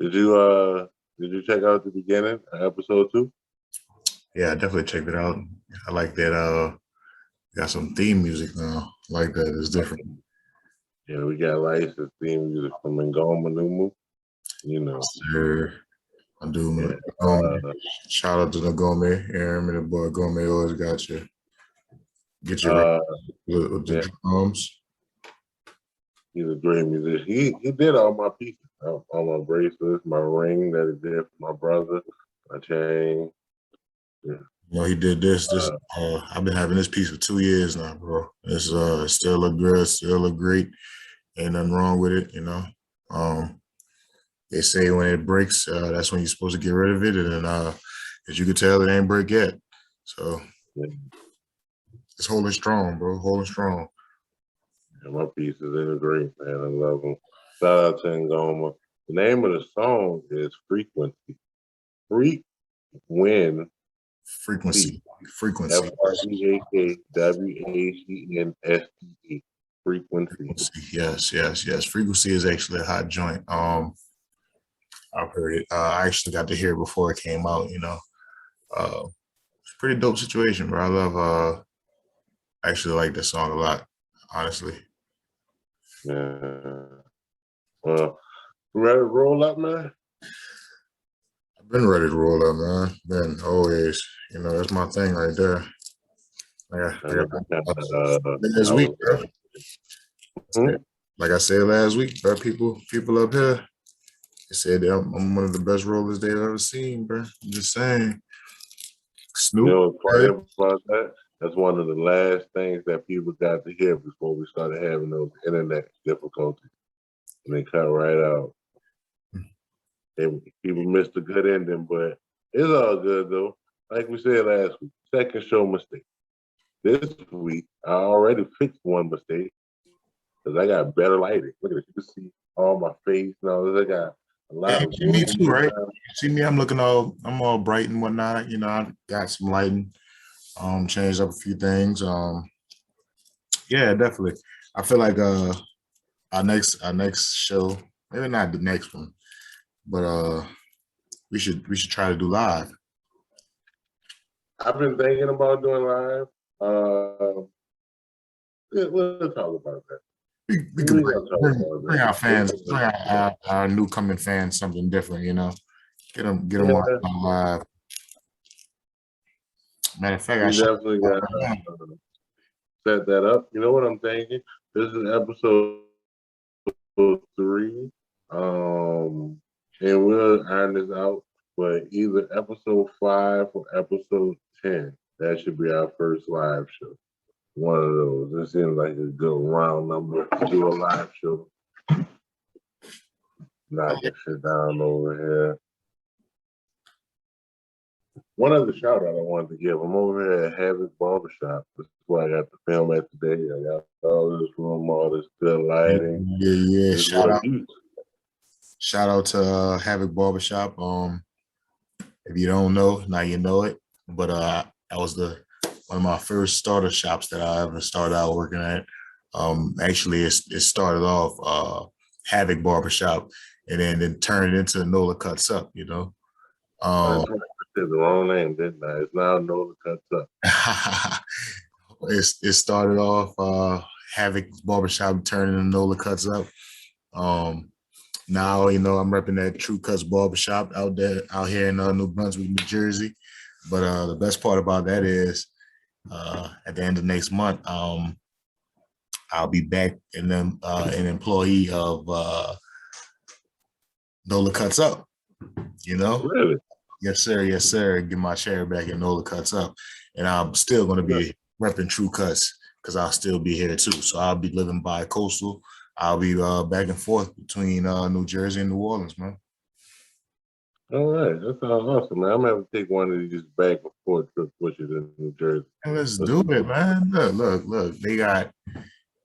Did you check out the beginning of episode 2? Yeah, I definitely checked it out. I like that. Got some theme music now. I like that. It's different. Yeah, we got licensed theme music from Ngoma Numu. You know, Sure. I do. yeah, Shout out to the Gomez. Aaron, the boy Gomez always got you. Get your uh, with the yeah, drums. he's a great musician. He did all my pieces, all my bracelets, my ring that he did for my brother, my chain. Yeah. You know, he did this. Uh, I've been having this piece for 2 years now, bro. It's still look good, still look great. Ain't nothing wrong with it, you know. Um, they say when it breaks, that's when you're supposed to get rid of it, and then as you can tell, it ain't break yet. So yeah, it's holding strong, bro. Holding strong. my pieces are great, man. I love them. Shout out to Ngoma. The name of the song is Frequency. Frequency. Frequency. Frequency. FREAKWACNCE. Frequency. Yes, yes, yes. Frequency is actually a hot joint. I've heard it. I actually got to hear it before it came out. You know, it's a pretty dope situation, bro. I love. I actually like this song a lot, honestly. Yeah. Well, ready to roll up, man? I've been ready to roll up, man. Been always. You know, that's my thing right there. I got this I week, was, bro. hmm? Like I said last week, bro. People up here, they said that I'm one of the best rollers they've ever seen, bro. I'm just saying. You Snoop. know what's funny about that? That's one of the last things that people got to hear before we started having those internet difficulties. And they cut right out. People missed a good ending, but it's all good though. Like we said last week, second show mistake. This week, I already fixed one mistake because I got better lighting. Look at it. You can see all my face now. I got a Yeah, lot you of see me room too, right? now. You see me, I'm all bright and whatnot. You know, I got some lighting, changed up a few things. Yeah, definitely. I feel like our next show, maybe not the next one, but we should try to do live. I've been thinking about doing live. We'll talk about that. We could We're gonna talk about bring our fans, that. bring our new coming fans something different, you know. Get them Yeah, on live. Matter of fact, I we should. definitely got to set that up. You know what I'm thinking? This is episode 3. And we'll iron this out, but either episode 5 or episode 10. That should be our first live show. One of those. It seems like a good round number to do a live show. Knocking shit down over here. One other shout out I wanted to give. I'm over here at Havoc Barbershop. This is where I got the film at today. I got all this room, all this good lighting. Yeah. This is what you Shout out to Havoc Barbershop. If you don't know, now you know it. But that was one of my first starter shops that I ever started out working at. Actually, it started off Havoc Barbershop, and then it turned into Nola Cuts Up. You know. I said the wrong name, didn't I? It's now Nola Cuts Up. It started off Havoc Barbershop, turning into Nola Cuts Up. Now, you know, I'm repping that True Cuts Barbershop out here in New Brunswick, New Jersey. But the best part about that is at the end of next month, I'll be back an employee of Nola Cuts Up, you know? Really? Yes, sir. Yes, sir. Get my share back in Nola Cuts Up. And I'm still going to be repping True Cuts because I'll still be here too. So I'll be living by coastal. I'll be back and forth between New Jersey and New Orleans, man. All right. That sounds awesome, man. I'm going to have to take one of these back and forth trips with you to New Jersey. Hey, let's do it, man. Look. They got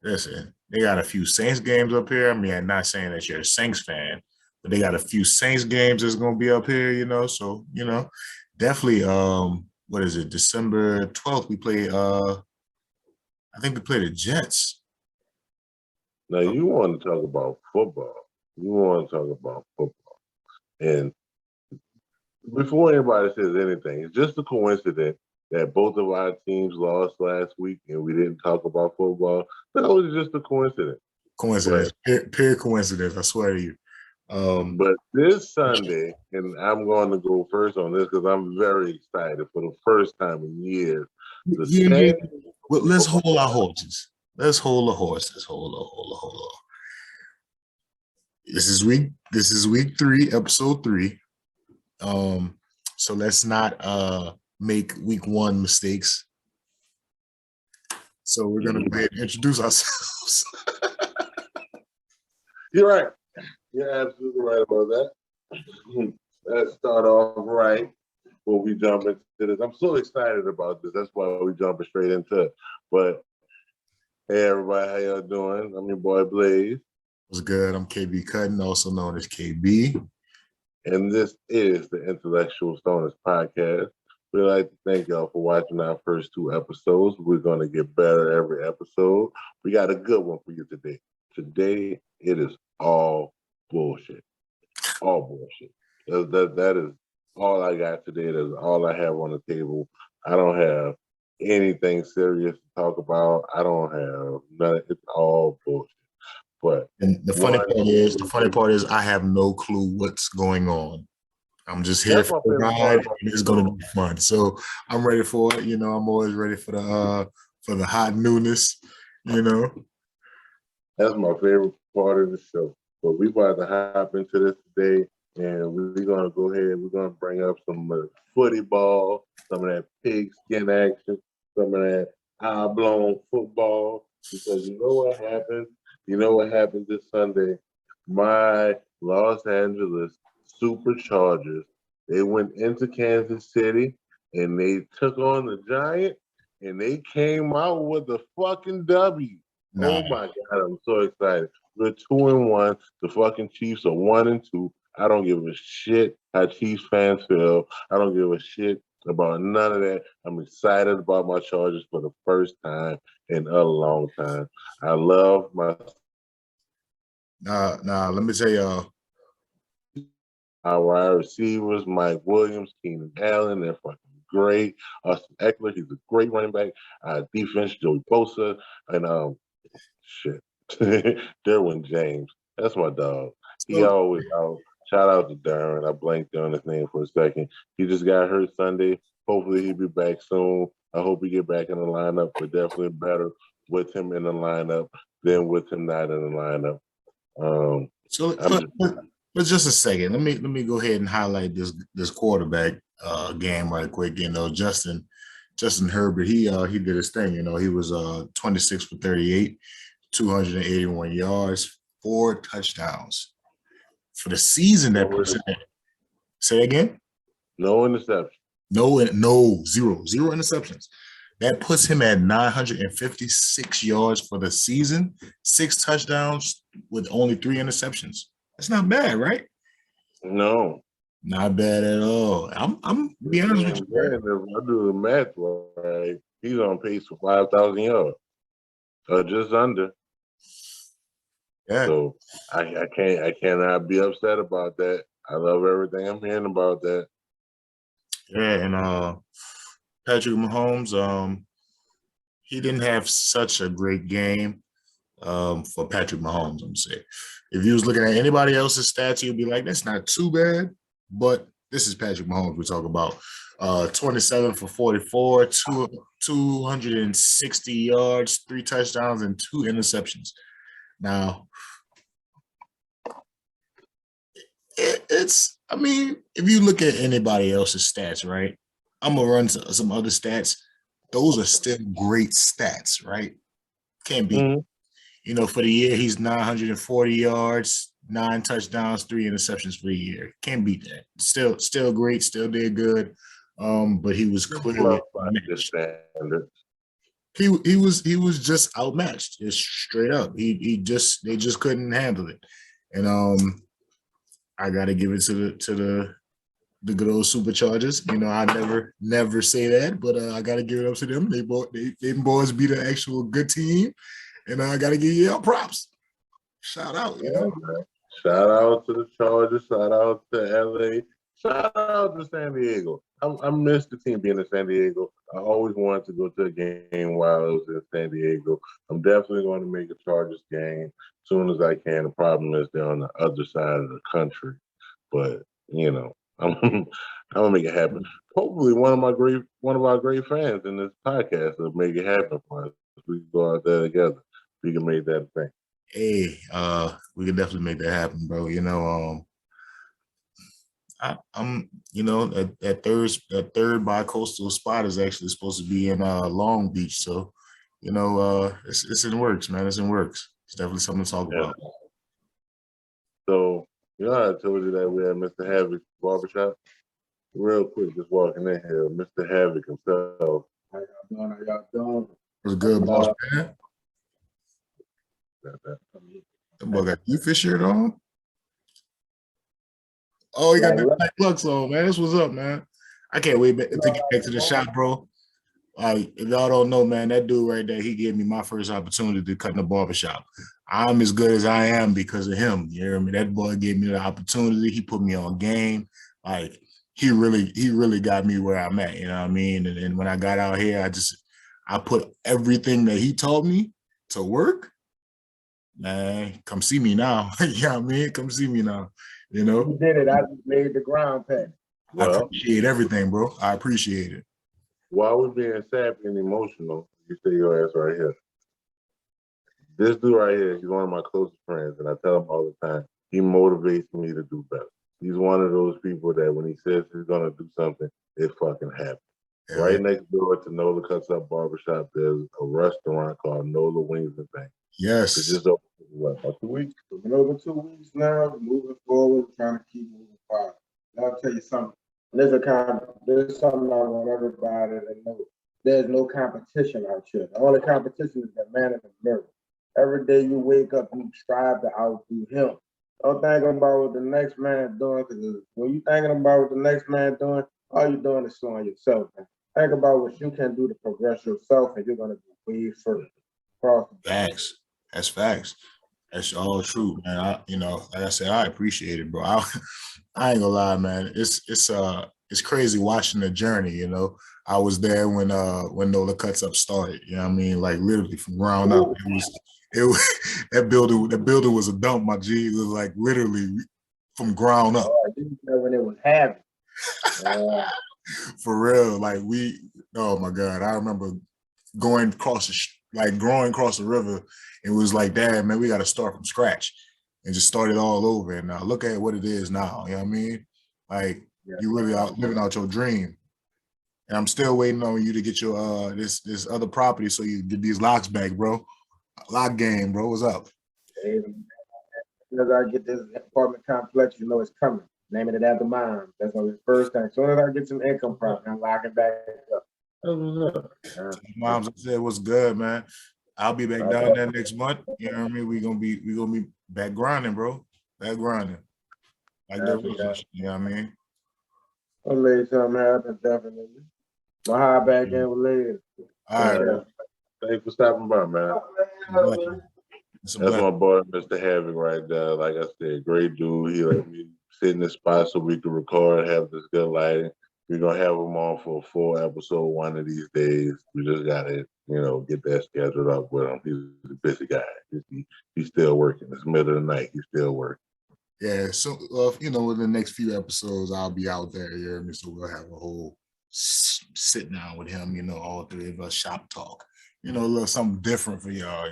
a few Saints games up here. I mean, I'm not saying that you're a Saints fan, but they got a few Saints games that's gonna be up here, you know. So, you know, definitely what is it, December 12th? We play I think we play the Jets. Now, you want to talk about football. You want to talk about football. And before anybody says anything, it's just a coincidence that both of our teams lost last week and we didn't talk about football. That was just a coincidence. Coincidence, pure coincidence. I swear to you. But this Sunday, and I'm going to go first on this because I'm very excited for the first time in years. Yeah. Well, let's hold our horses. Let's hold the horse. Let's hold on. This is week 3, episode 3. So let's not make week 1 mistakes. So we're gonna go ahead and introduce ourselves. You're right. You're absolutely right about that. Let's start off right before we jump into this. I'm so excited about this. That's why we're jumping straight into it. But hey, everybody, how y'all doing? I'm your boy Blaze. What's good? I'm KB Cutting, also known as KB. And this is the Intellectual Stoners Podcast. We'd like to thank y'all for watching our first 2 episodes. We're going to get better every episode. We got a good one for you today. Today, it is all bullshit. All bullshit. That is all I got today. That's all I have on the table. I don't have anything serious to talk about. I don't have nothing. It's all bullshit. But the funny part is I have no clue what's going on. I'm just here for the ride, and it's gonna be fun. So I'm ready for it. You know, I'm always ready for the hot newness. You know, that's my favorite part of the show. But we about to hop into this today, and we're gonna go ahead. We're gonna bring up some footy ball, some of that pigskin action, some of that high-blown football. Because you know what happened? You know what happened this Sunday? My Los Angeles Superchargers, they went into Kansas City and they took on the Giants and they came out with a fucking W. Oh my God, I'm so excited. We're 2-1. The fucking Chiefs are 1-2. I don't give a shit how Chiefs fans feel. I don't give a shit about none of that. I'm excited about my Chargers for the first time in a long time. I love my. Let me tell y'all. Our wide receivers, Mike Williams, Keenan Allen, they're fucking great. Austin Eckler, he's a great running back. Defense, Joey Bosa, and shit, Derwin James. That's my dog. He always out. Shout out to Darren. I blanked on his name for a second. He just got hurt Sunday. Hopefully he'll be back soon. I hope he get back in the lineup, but definitely better with him in the lineup than with him not in the lineup. But just a second. Let me go ahead and highlight this quarterback game right quick. You know, Justin Herbert, he did his thing. You know, he was 26 for 38, 281 yards, 4 touchdowns. For the season, that person. Say that again? No interceptions. Zero interceptions. That puts him at 956 yards for the season, 6 touchdowns with only 3 interceptions. That's not bad, right? No. Not bad at all. I'm be honest with you. If I do the math right, he's on pace for 5,000 yards. Just under. Yeah. So I cannot be upset about that. I love everything I'm hearing about that. Yeah, and Patrick Mahomes, he didn't have such a great game for Patrick Mahomes, I'm saying. If you was looking at anybody else's stats, you'd be like, that's not too bad. But this is Patrick Mahomes we're talking about. 27 for 44, 260 yards, 3 touchdowns, and 2 interceptions. Now, I mean, if you look at anybody else's stats, right? I'm going to run some other stats. Those are still great stats, right? Can't be. Mm-hmm. You know, for the year, he's 940 yards, 9 touchdowns, 3 interceptions for the year. Can't beat that. Still great, still did good. But he was clearly outmatched. He was just outmatched, just straight up. They just couldn't handle it. And I gotta give it to the good old Superchargers. You know, I never say that, but I gotta give it up to them. They boys beat an actual good team. And I got to give you props. Shout out. You know? Shout out to the Chargers. Shout out to LA. Shout out to San Diego. I miss the team being in San Diego. I always wanted to go to a game while I was in San Diego. I'm definitely going to make a Chargers game as soon as I can. The problem is they're on the other side of the country, but I'm I'm gonna make it happen. Hopefully, one of our great fans in this podcast will make it happen for us. We can go out there together. We can make that a thing. Hey, we can definitely make that happen, bro. I'm that third bi-coastal spot is actually supposed to be in Long Beach. So, it's in works, man. It's in works. It's definitely something to talk about. So, I told you that we had Mr. Havoc barbershop. Real quick, just walking in here, Mr. Havoc himself. How y'all doing? How y'all doing? What's good, boss man? That boy got you fish shirt on. Oh, he got the Black Lux on, man. That's what's up, man. I can't wait to get back to the shop, bro. If y'all don't know, man, that dude right there, he gave me my first opportunity to cut in the barbershop. I'm as good as I am because of him. You hear me? That boy gave me the opportunity. He put me on game. Like, he really got me where I'm at, you know what I mean? And then when I got out here, I put everything that he taught me to work. Man, come see me now. You know what I mean? Come see me now. You You did it. I just made the ground pad. I appreciate everything, bro. I appreciate it. While we're being sappy and emotional, you say your ass right here. This dude right here, he's one of my closest friends, and I tell him all the time, he motivates me to do better. He's one of those people that when he says he's gonna do something, it fucking happens. Yeah. Right next door to Nola Cuts Up Barbershop, there's a restaurant called Nola Wings and Things. Yes. It's just open, about 2 weeks? It's been over 2 weeks now, moving forward, trying to keep moving forward. I'll tell you something. There's something I want everybody to know. There's no competition out here. The only competition is the man in the mirror. Every day you wake up, you strive to outdo him. Don't think about what the next man is doing, because when you thinking about what the next man is doing, all you're doing is slowing yourself down. Think about what you can do to progress yourself, and you're going to be way further. Facts. That's facts. That's all true, man. Like I said, I appreciate it, bro. I ain't gonna lie, man. It's crazy watching the journey. I was there when Nola Cuts Up started. You know what I mean? Like literally from ground up. It was that building was a dump, my G. It was like literally from ground up. I didn't know when it was happening. For real, like oh my God, I remember growing across the river. It was like, damn, man, we got to start from scratch and just start it all over. And now look at what it is now. You know what I mean? Like you really out living out your dream. And I'm still waiting on you to get your this other property so you get these locks back, bro. Lock game, bro. What's up? As soon as I get this apartment complex, it's coming. Naming it after mine. That's gonna be the first thing. As soon as I get some income property, I'm locking back up. Moms, I said, what's good, man? I'll be back down there next month. You know what I mean? We gonna be back grinding, bro. Back grinding. Like that was, you know what I mean? I'll lay something happen, definitely. My high back in with Liz. All right, bro. Thanks for stopping by, man. That's my boy, Mr. Havoc, right there. Like I said, great dude. He let me sit in the spot so we can record, have this good lighting. We're gonna have him on for a full episode one of these days. We just gotta, get that scheduled up with him. He's a busy guy. He's still working. It's middle of the night. He's still working. Yeah. So, in the next few episodes, I'll be out there. You know, so we'll have a whole sit down with him. All three of us shop talk. A little something different for y'all.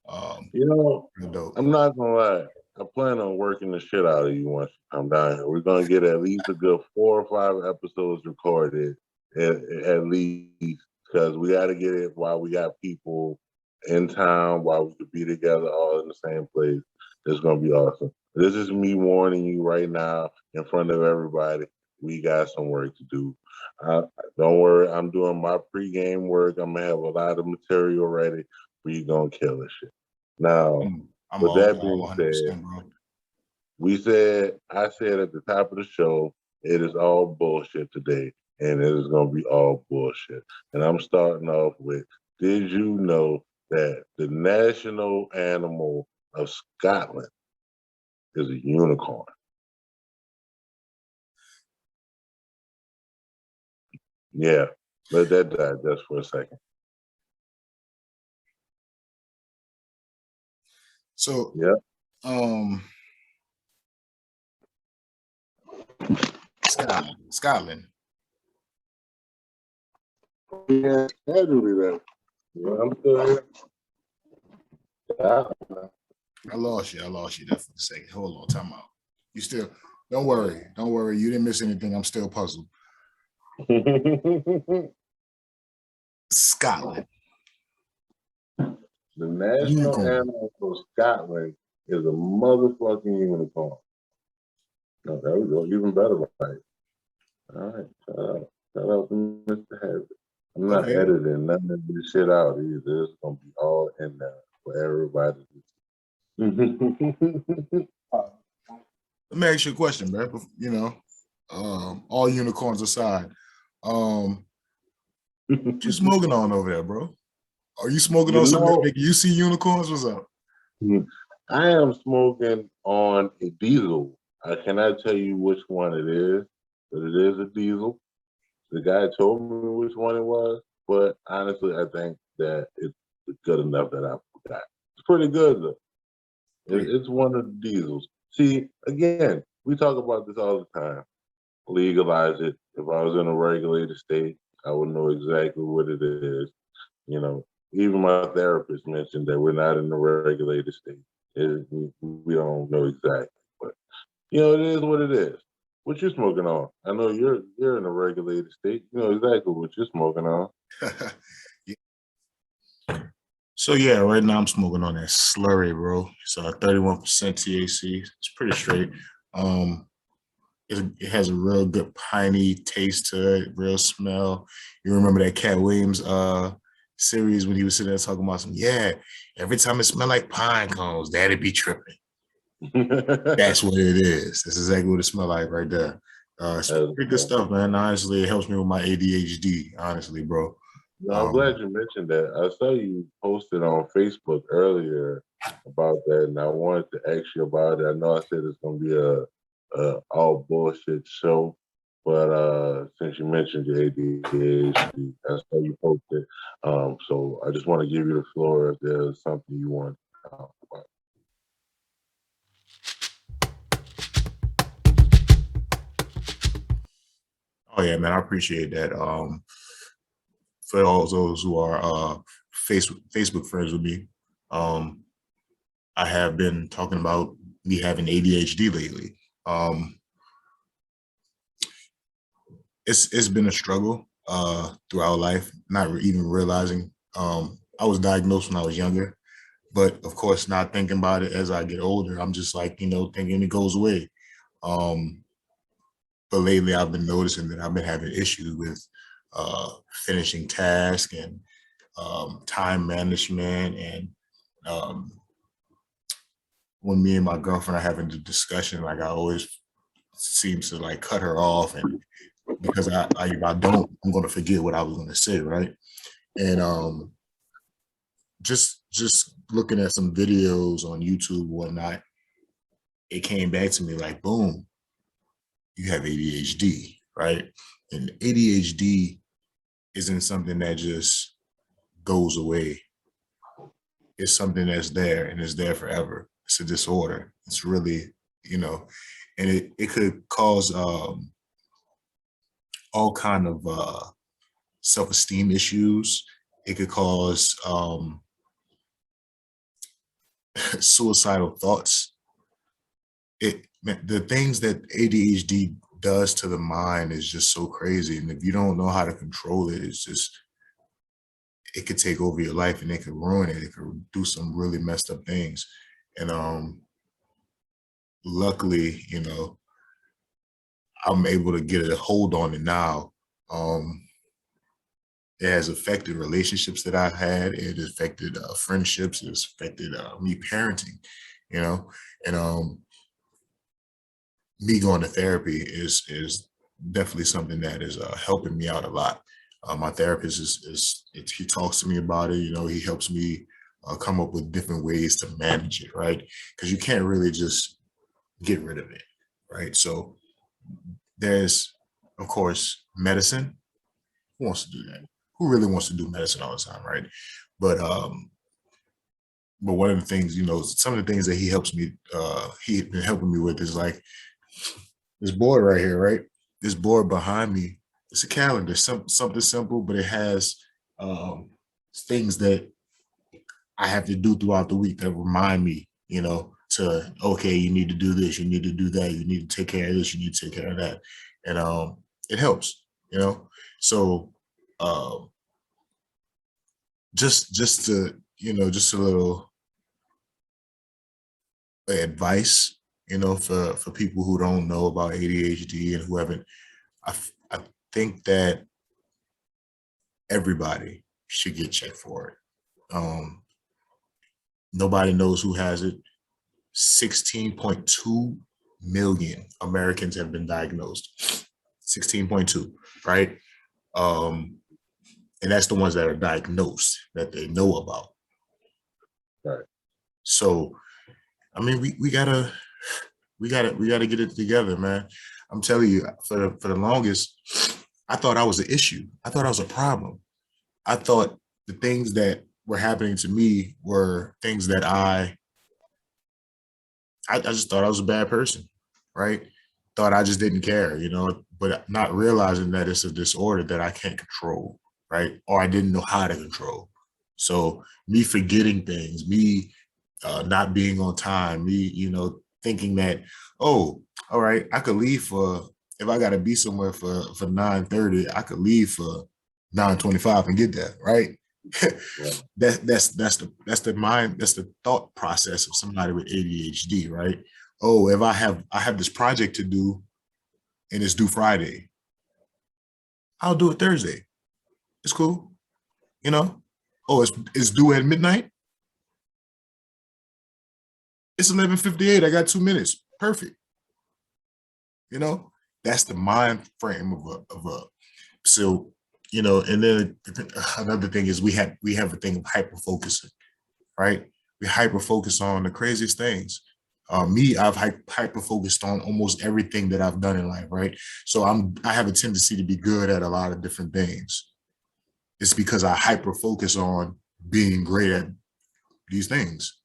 I'm not gonna lie. I plan on working the shit out of you once you come down here. We're gonna get at least a good 4 or 5 episodes recorded, at least, because we got to get it while we got people in town, while we could be together all in the same place. It's gonna be awesome. This is me warning you right now in front of everybody. We got some work to do. Don't worry, I'm doing my pregame work. I'm gonna have a lot of material ready. We gonna kill this shit. Now, with that being said, I said at the top of the show, it is all bullshit today, and it is gonna be all bullshit. And I'm starting off with, did you know that the national animal of Scotland is a unicorn. Yeah, let that die just for a second. So, Yeah. Scotland. Yeah, had to be that. Yeah, I'm still here. Yeah. I lost you there for a second. Hold on, time out. You still, don't worry. You didn't miss anything. I'm still puzzled. Scotland. The national Unicorn. animal for Scotland is a motherfucking unicorn. No, there we go. Even better, right? All right. Shout out to Mr. Harris. I'm not Okay. editing none of this shit out either. It's gonna be all in there for everybody to see. Let me ask you a question, man. You know, all unicorns aside, what you smoking on over there, bro? Are you smoking on something that you see unicorns? What's up? I am smoking on a diesel. I cannot tell you which one it is, but it is a diesel. The guy told me which one it was, but honestly, I think that it's good enough that I forgot. It's pretty good though. It's one of the diesels. See, again, we talk about this all the time. Legalize it. If I was in a regulated state, I would know exactly what it is. You know, even my therapist mentioned that we're not in a regulated state. We don't know exactly, but you know, it is what it is. What you smoking on? I know you're in a regulated state. You know exactly what you're smoking on. So yeah, right now I'm smoking on that slurry, bro. It's 31% THC. It's pretty straight. It has a real good piney taste to it, real smell. You remember that Cat Williams series when he was sitting there talking about every time it smell like pine cones, that'd be tripping. That's what it is. That's exactly what it smell like right there. It's pretty good stuff, man. Honestly, it helps me with my ADHD, honestly, bro. No, I'm glad you mentioned that. I saw you posted on Facebook earlier about that, and I wanted to ask you about it. I know I said it's gonna be a all bullshit show, but since you mentioned your ADHD, I saw you posted. So I just want to give you the floor if there's something you want to talk about. Oh yeah, man, I appreciate that. For all those who are Facebook friends with me, I have been talking about me having ADHD lately. It's been a struggle throughout life, not even realizing. I was diagnosed when I was younger, but of course, not thinking about it as I get older. I'm just like, thinking it goes away. But lately, I've been noticing that I've been having issues with finishing tasks and time management. And when me and my girlfriend are having the discussion, like I always seem to like cut her off, and because if I don't, I'm going to forget what I was going to say, right? And just looking at some videos on YouTube and whatnot, it came back to me like, boom, you have ADHD, right? And ADHD isn't something that just goes away. It's something that's there and is there forever. It's a disorder. It's really, and it could cause all kind of self-esteem issues. It could cause suicidal thoughts. The things that ADHD does to the mind is just so crazy. And if you don't know how to control it, it could take over your life and it could ruin it. It could do some really messed up things. And luckily, I'm able to get a hold on it now. It has affected relationships that I've had. It has affected friendships. It's affected me parenting, and me going to therapy is definitely something that is helping me out a lot. My therapist he talks to me about it. He helps me come up with different ways to manage it, right? Because you can't really just get rid of it, right? So there's, of course, medicine. Who wants to do that? Who really wants to do medicine all the time, right? But one of the things, some of the things that he's been helping me with is like this board right here, right? This board behind me, it's a calendar, something simple, but it has things that I have to do throughout the week that remind me, to, okay, you need to do this, you need to do that, you need to take care of this, you need to take care of that. And it helps, So just to, just a little advice, for people who don't know about ADHD and who haven't, I think that everybody should get checked for it. Nobody knows who has it. 16.2 million Americans have been diagnosed. 16.2, right? And that's the ones that are diagnosed, that they know about. Right. So, I mean, we gotta get it together, man. I'm telling you, for the longest, I thought I was an issue. I thought I was a problem. I thought the things that were happening to me were things that I just thought I was a bad person, right? Thought I just didn't care, but not realizing that it's a disorder that I can't control, right? Or I didn't know how to control. So me forgetting things, me not being on time, me, thinking that, oh, all right, I could leave if I got to be somewhere for 9:30, I could leave for 9:25 and get there, right? That's the mind, that's the thought process of somebody with ADHD, right? Oh, if I have this project to do and it's due Friday, I'll do it Thursday. It's cool, Oh, it's due at midnight. It's 11:58. I got 2 minutes. Perfect. That's the mind frame of a. So, and then another thing is we have a thing of hyper focusing, right? We hyper focus on the craziest things. I've hyper focused on almost everything that I've done in life, right? So I have a tendency to be good at a lot of different things. It's because I hyper focus on being great at these things.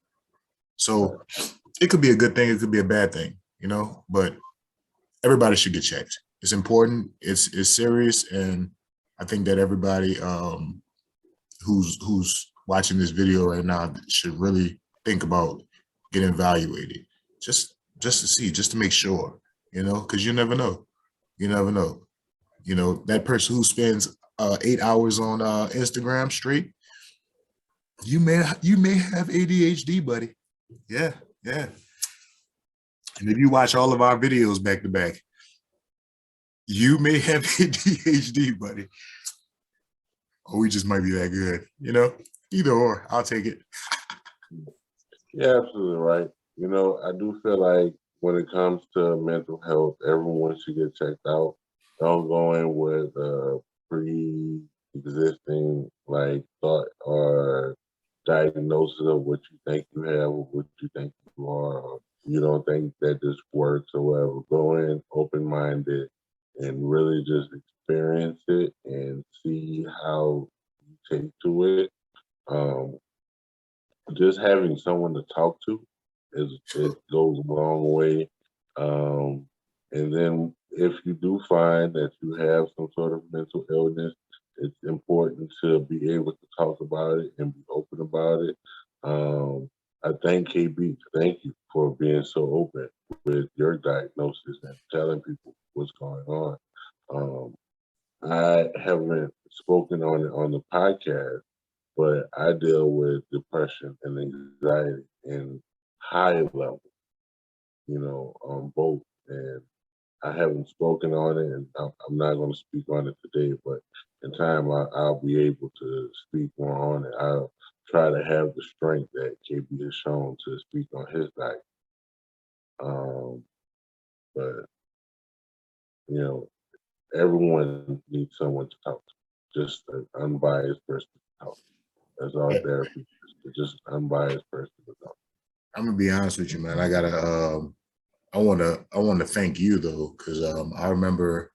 So it could be a good thing, it could be a bad thing, but everybody should get checked. It's important, it's serious, and I think that everybody who's watching this video right now should really think about getting evaluated, just to see, just to make sure, because you never know. That person who spends 8 hours on Instagram straight, you may have ADHD, buddy. Yeah. And if you watch all of our videos back to back, you may have ADHD, buddy. Or we just might be that good, Either or, I'll take it. Yeah, absolutely right. I do feel like when it comes to mental health, everyone should get checked out. Don't go in with pre-existing thought or diagnosis of what you think you have or what you think you are. Or you don't think that this works or whatever. Go in open-minded and really just experience it and see how you take to it. Just having someone to talk to it goes a long way. And then if you do find that you have some sort of mental illness, it's important to be able to talk about it and be open about it. I thank KB. Thank you for being so open with your diagnosis and telling people what's going on. I haven't spoken on it on the podcast, but I deal with depression and anxiety in high level, on both. And I haven't spoken on it, and I'm not going to speak on it today, but in time I'll be able to speak more on it. I'll try to have the strength that KB has shown to speak on his diet. But, everyone needs someone to talk to, just an unbiased person to talk to. That's all therapy is, just unbiased person to talk to. I'm gonna be honest with you, man. I got I want to thank you though, because I remember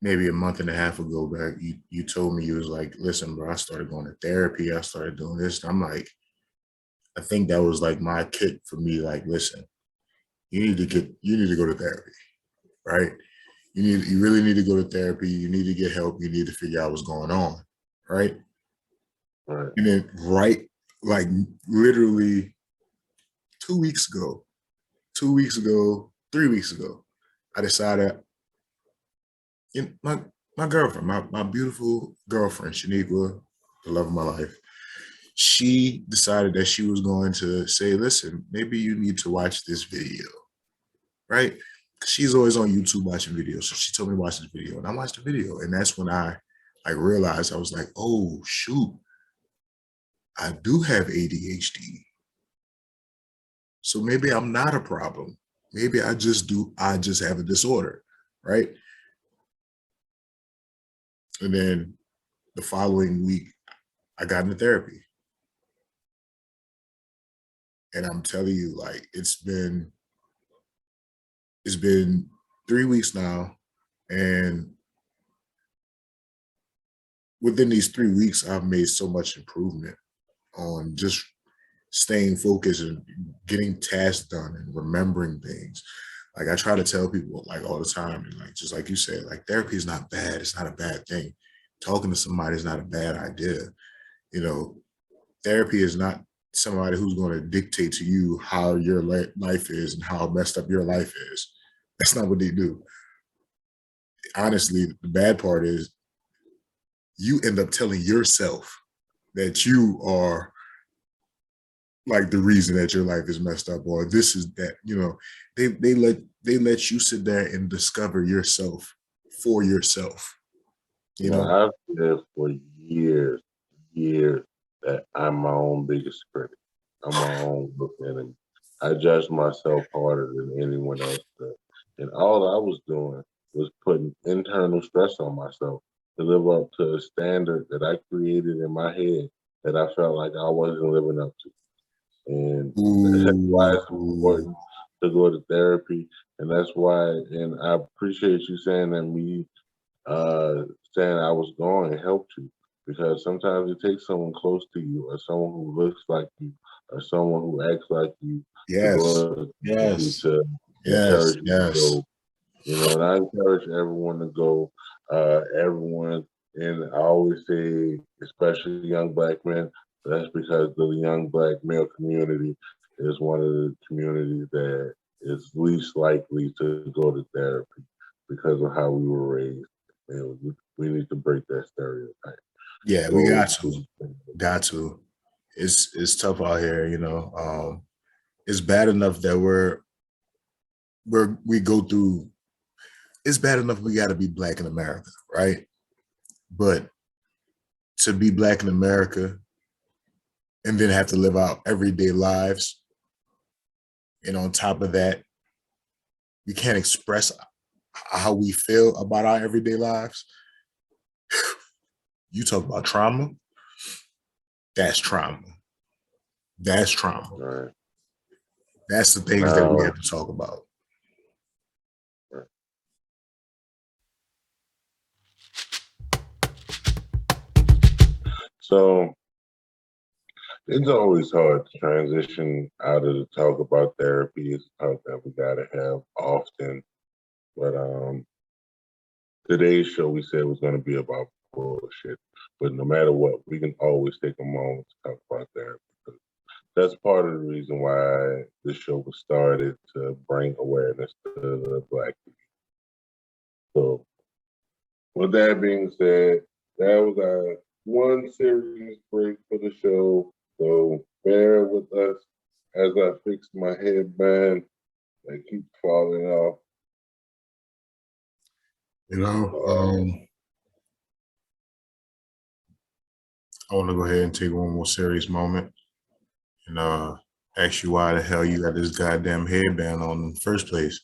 maybe a month and a half ago back, you told me, you was like, listen, bro, I started going to therapy, I started doing this. And I'm like, I think that was like my kick for me, like, listen, you need to go to therapy, right? You really need to go to therapy, you need to get help, you need to figure out what's going on, right? Right. And then like literally 2 weeks ago, 2 weeks ago, 3 weeks ago, I decided my girlfriend, my beautiful girlfriend, Shaniqua, the love of my life, she decided that she was going to say, listen, maybe you need to watch this video, right? She's always on YouTube watching videos. So she told me to watch this video, and I watched the video. And that's when I like realized, I was like, oh shoot, I do have ADHD. So maybe I'm not a problem. Maybe I just have a disorder, right? And then the following week, I got into therapy. And I'm telling you, like, it's been 3 weeks now. And within these 3 weeks, I've made so much improvement on just staying focused and getting tasks done and remembering things. Like I try to tell people like all the time, and like just like you said, like therapy is not bad. It's not a bad thing. Talking to somebody is not a bad idea. You know, therapy is not somebody who's going to dictate to you how your life is and how messed up your life is. That's not what they do. Honestly, the bad part is you end up telling yourself that you are like the reason that your life is messed up, or this is that, you know, they let you sit there and discover yourself for yourself. You know, I've said for years that I'm my own biggest critic. I'm my own worst enemy. I judge myself harder than anyone else does. And all I was doing was putting internal stress on myself to live up to a standard that I created in my head that I felt like I wasn't living up to. And that's why it's ooh, important to go to therapy. And that's why, and I appreciate you saying that saying I was going and helped you, because sometimes it takes someone close to you or someone who looks like you or someone who acts like you to yes, go to therapy yes, to yes, encourage you to yes. go. And I encourage everyone to go, everyone, and I always say, especially young black men, that's because the young black male community is one of the communities that is least likely to go to therapy because of how we were raised. And we need to break that stereotype. Yeah, we So, got to, got to. It's tough out here, you know. It's bad enough that we go through. It's bad enough we got to be black in America, right? But to be black in America and then have to live out everyday lives, and on top of that, we can't express how we feel about our everyday lives. You talk about trauma. That's trauma. That's trauma. right That's the things that we now, have to talk about. so it's always hard to transition out of the talk about therapy. It's a talk that we gotta have often. But today's show we said was gonna be about bullshit. But no matter what, we can always take a moment to talk about therapy. That's part of the reason why this show was started, to bring awareness to the black people. So with that being said, that was our one serious break for the show. So bear with us as I fix my headband that keeps falling off. You know, I want to go ahead and take one more serious moment and ask you why the hell you got this goddamn headband on in the first place.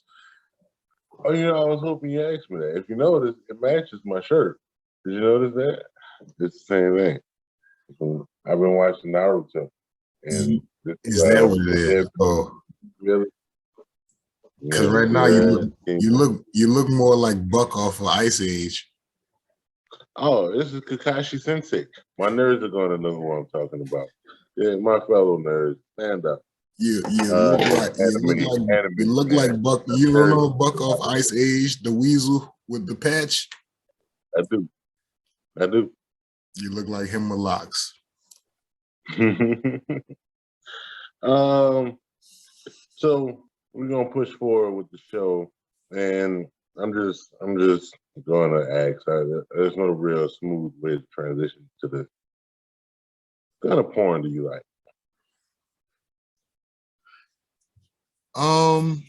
Oh, I was hoping you asked me that. If you notice, it matches my shirt. Did you notice that? It's the same thing. I've been watching Naruto, and this Is that what it the is? head, Oh, Really? Cause Yeah, right now yeah. you look more like Buck off of Ice Age. Oh, this is Kakashi Sensei. My nerds are gonna know who I'm talking about. Yeah, my fellow nerds, stand up. You Anime look fan. like Buck. You don't Nerds, know Buck off Ice Age, the weasel with the patch. I do. I do. You look like him with locks. um. So we're gonna push forward with the show, and I'm just gonna ask. There's no real smooth way to transition to this. What kind of porn do you like? Um,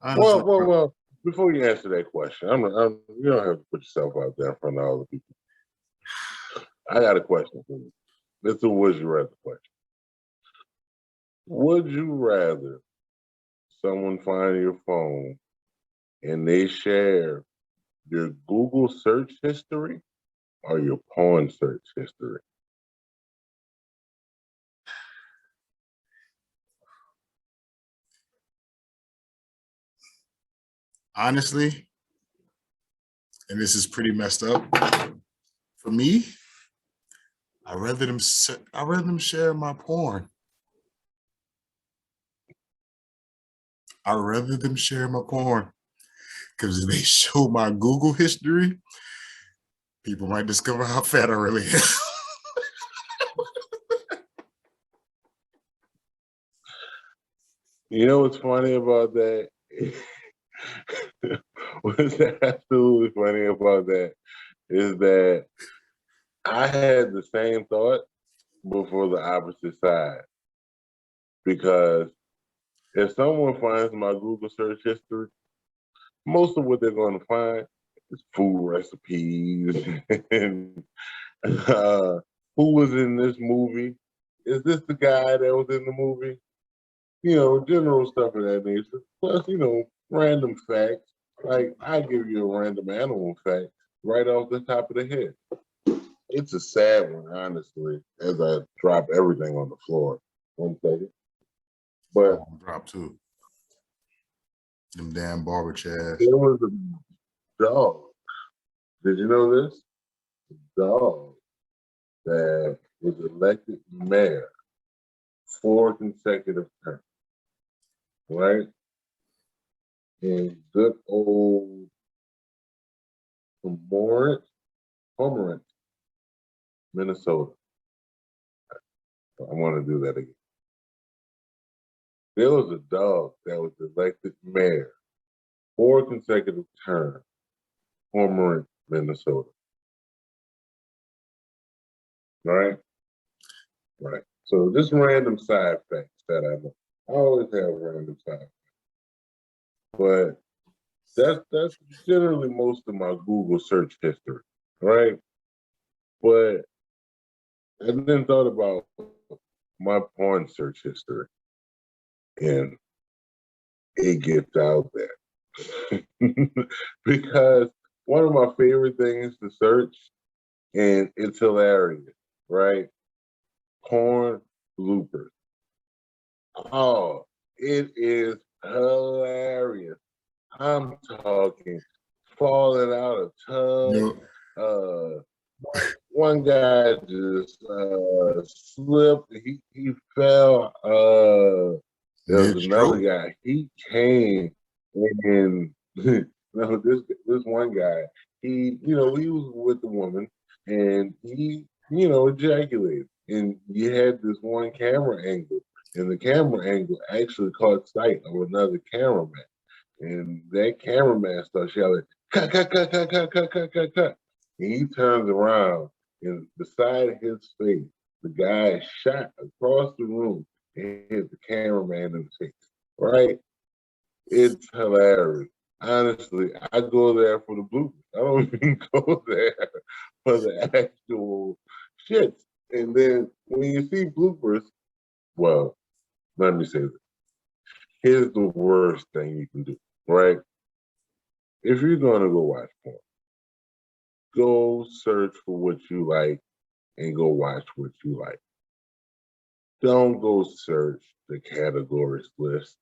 honestly, Well. Before you answer that question, you don't have to put yourself out there in front of all the people. I got a question for you. It's a would you rather question. Would you rather someone find your phone and they share your Google search history or your porn search history? honestly, and this is pretty messed up for me. I rather them share my porn. I rather them share my porn because if they show my Google history, people might discover how fat I really am. You know what's funny about that? What's absolutely funny about that is that I had the same thought, but for the opposite side. Because if someone finds my Google search history, most of what they're going to find is food recipes and uh, who was in this movie. Is this the guy that was in the movie? You know, general stuff of that nature. Plus, you know, random facts. Like, I give you a random animal fact right off the top of the head. It's a sad one, honestly, as I drop everything on the floor. 1 second. But Drop too. Them damn barber chairs. there was a dog. Did you know this? Dog that was elected mayor 4 consecutive terms, right? In good old Pomerant, Minnesota. I want to do that again. There was a dog that was elected mayor 4 consecutive terms, Pomerant, Minnesota. Right? Right. So just random side facts that I know. I always have random side facts. But that's generally most of my Google search history, right? But I then thought about my porn search history, and it gets out there because one of my favorite things to search, and it's hilarious, right? Porn bloopers. Oh, it is hilarious. I'm talking falling out of tubs. Yo, Uh, one guy just slipped. He fell. There was mid another stroke. guy. He came and no, this one guy. He was with the woman, and he ejaculated. And you had this one camera angle, and the camera angle actually caught sight of another cameraman. And that cameraman starts yelling, cut, cut, cut, cut, cut, cut, cut, cut, cut. And he turns around, and beside his face, the guy shot across the room and hit the cameraman in the face. Right? It's hilarious. Honestly, I go there for the bloopers. I don't even go there for the actual shit. And then when you see bloopers, well, let me say this. Here's the worst thing you can do, right? If you're gonna go watch porn, go search for what you like and go watch what you like. Don't go search the categories list.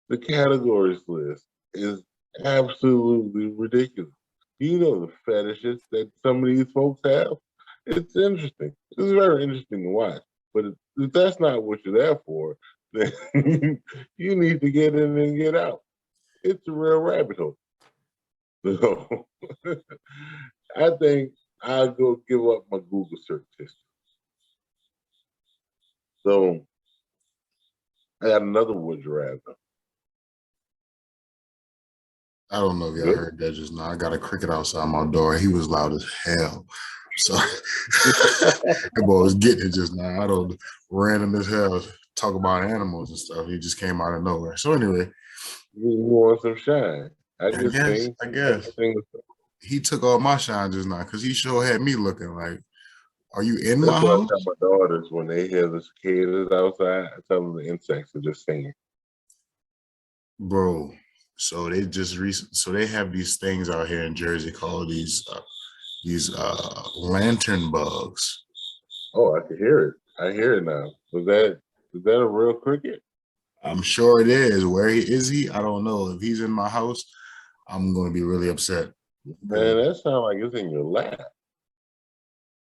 The categories list is absolutely ridiculous. You know the fetishes that some of these folks have. It's interesting. It's very interesting to watch. But if that's not what you're there for, then you need to get in and get out. It's a real rabbit hole. So I think I'll go give up my Google search history. So I got another would you rather. I don't know if y'all Good. heard that just now. I got a cricket outside my door. He was loud as hell. So the boy was getting it just now. I don't random as hell talk about animals and stuff. He just came out of nowhere. So anyway, You want some shine. I guess he took all my shine just now because he sure had me looking like, are you in my That's what I house? tell my daughters when they hear the cicadas outside. I tell them the insects are just singing. Bro, so they just so they have these things out here in Jersey called these lantern bugs. Oh, I can hear it. I hear it now. Is that a real cricket? I'm sure it is. Where is he? I don't know. If he's in my house, I'm going to be really upset. Man, that sounds like it's in your lap.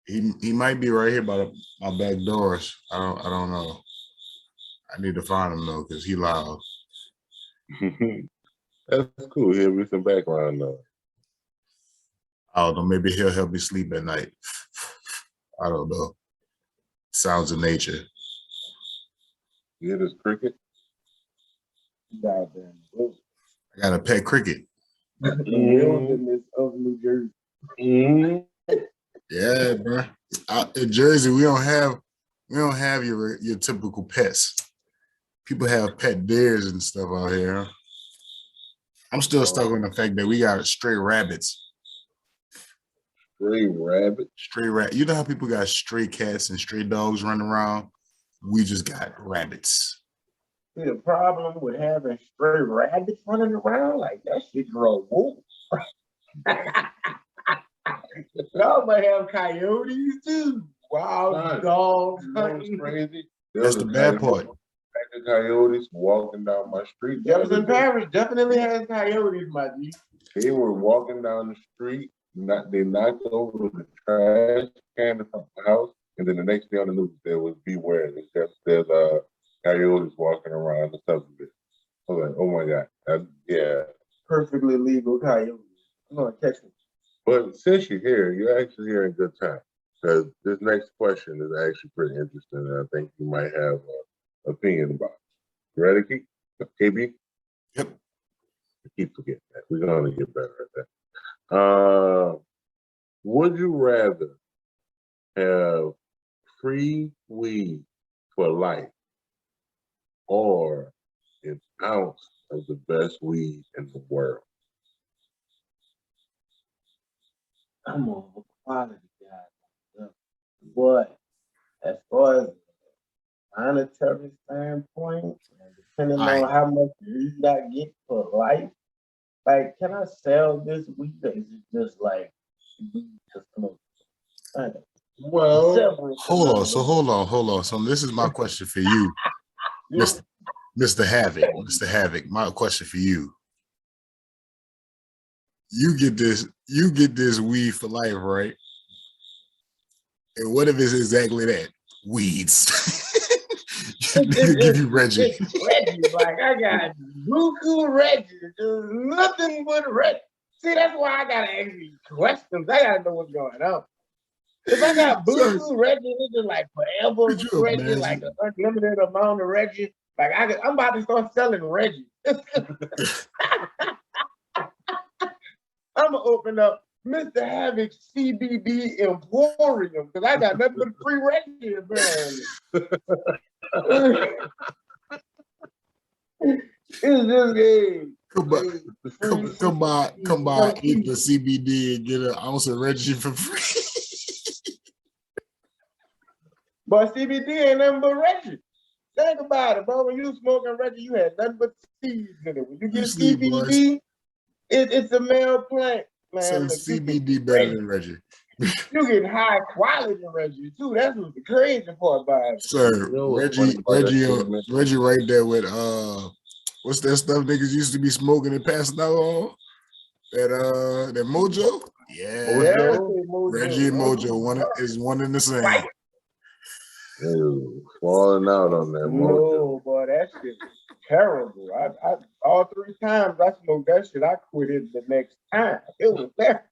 He might be right here by my back doors. I don't know. I need to find him though because he loud. That's cool. He'll be some background noise. I don't know. Maybe he'll help me sleep at night. I don't know. Sounds of nature. You hear this cricket? Goddamn. I got a pet cricket. Wilderness of New Jersey. Mm-hmm. Yeah, bro. Out in Jersey, we don't have your typical pets. People have pet deers and stuff out here. I'm still stuck on the fact that we got stray rabbits. Stray rabbit. Stray rat. You know how people got stray cats and stray dogs running around? We just got rabbits. See, the problem with having stray rabbits running around, like that shit grow wolf. Y'all might have coyotes too. Wild dogs. You know what's crazy? That's the bad part. The coyotes walking down my street. Jefferson Parish definitely has coyotes, my G. They were walking down the street. They knocked over the trash can in front of the house, and then the next day on the news there was beware. There's coyotes walking around the subdivision. I was like, oh my god, yeah. Perfectly legal coyotes. I'm gonna catch them. But since you're here, you're actually here in good time because this next question is actually pretty interesting, and I think you might have an opinion about it. You ready, Keith? KB? Yep. I keep forgetting that. We're gonna get better at that. Would you rather have free weed for life or an ounce of the best weed in the world? I'm a quality guy. But as far as monetary standpoint, depending on how much weed I get for life, like, can I sell this weed or is it just like weed to smoke? Well, hold on. So this is my question for you, Mr. Havoc. Mr. Havoc, my question for you. You get this weed for life, right? And what if it's exactly that? Weeds. Give you Reggie. Reggie, like I got Buku Reggie. There's nothing but Reggie. See, that's why I gotta ask these questions. I gotta know what's going on. If I got Buku Reggie, it's just like forever Reggie, like an unlimited amount of Reggie. Like I'm about to start selling Reggie. I'm gonna open up Mr. Havoc CBD Emporium because I got nothing but free Reggie, man. It's just game. Come by, eat the CBD and get an ounce of Reggie for free. But CBD ain't nothing but Reggie. Think about it, bro. When you smoking Reggie, you had nothing but seeds in it. When you get CBD, it's a male plant, man. So CBD better than Reggie. You getting high quality Reggie too. That's what's the crazy part about it. Sir, You know what's funny Reggie, about that Reggie, shit, man? Reggie, right there with what's that stuff niggas used to be smoking and passing out on? That Mojo. Yeah, Mojo? Yeah, say Mojo. Reggie and Mojo one and the same. Ew, falling out on that mojo. No, boy, that shit was terrible. I all 3 times I smoked that shit, I quit it the next time. It was there.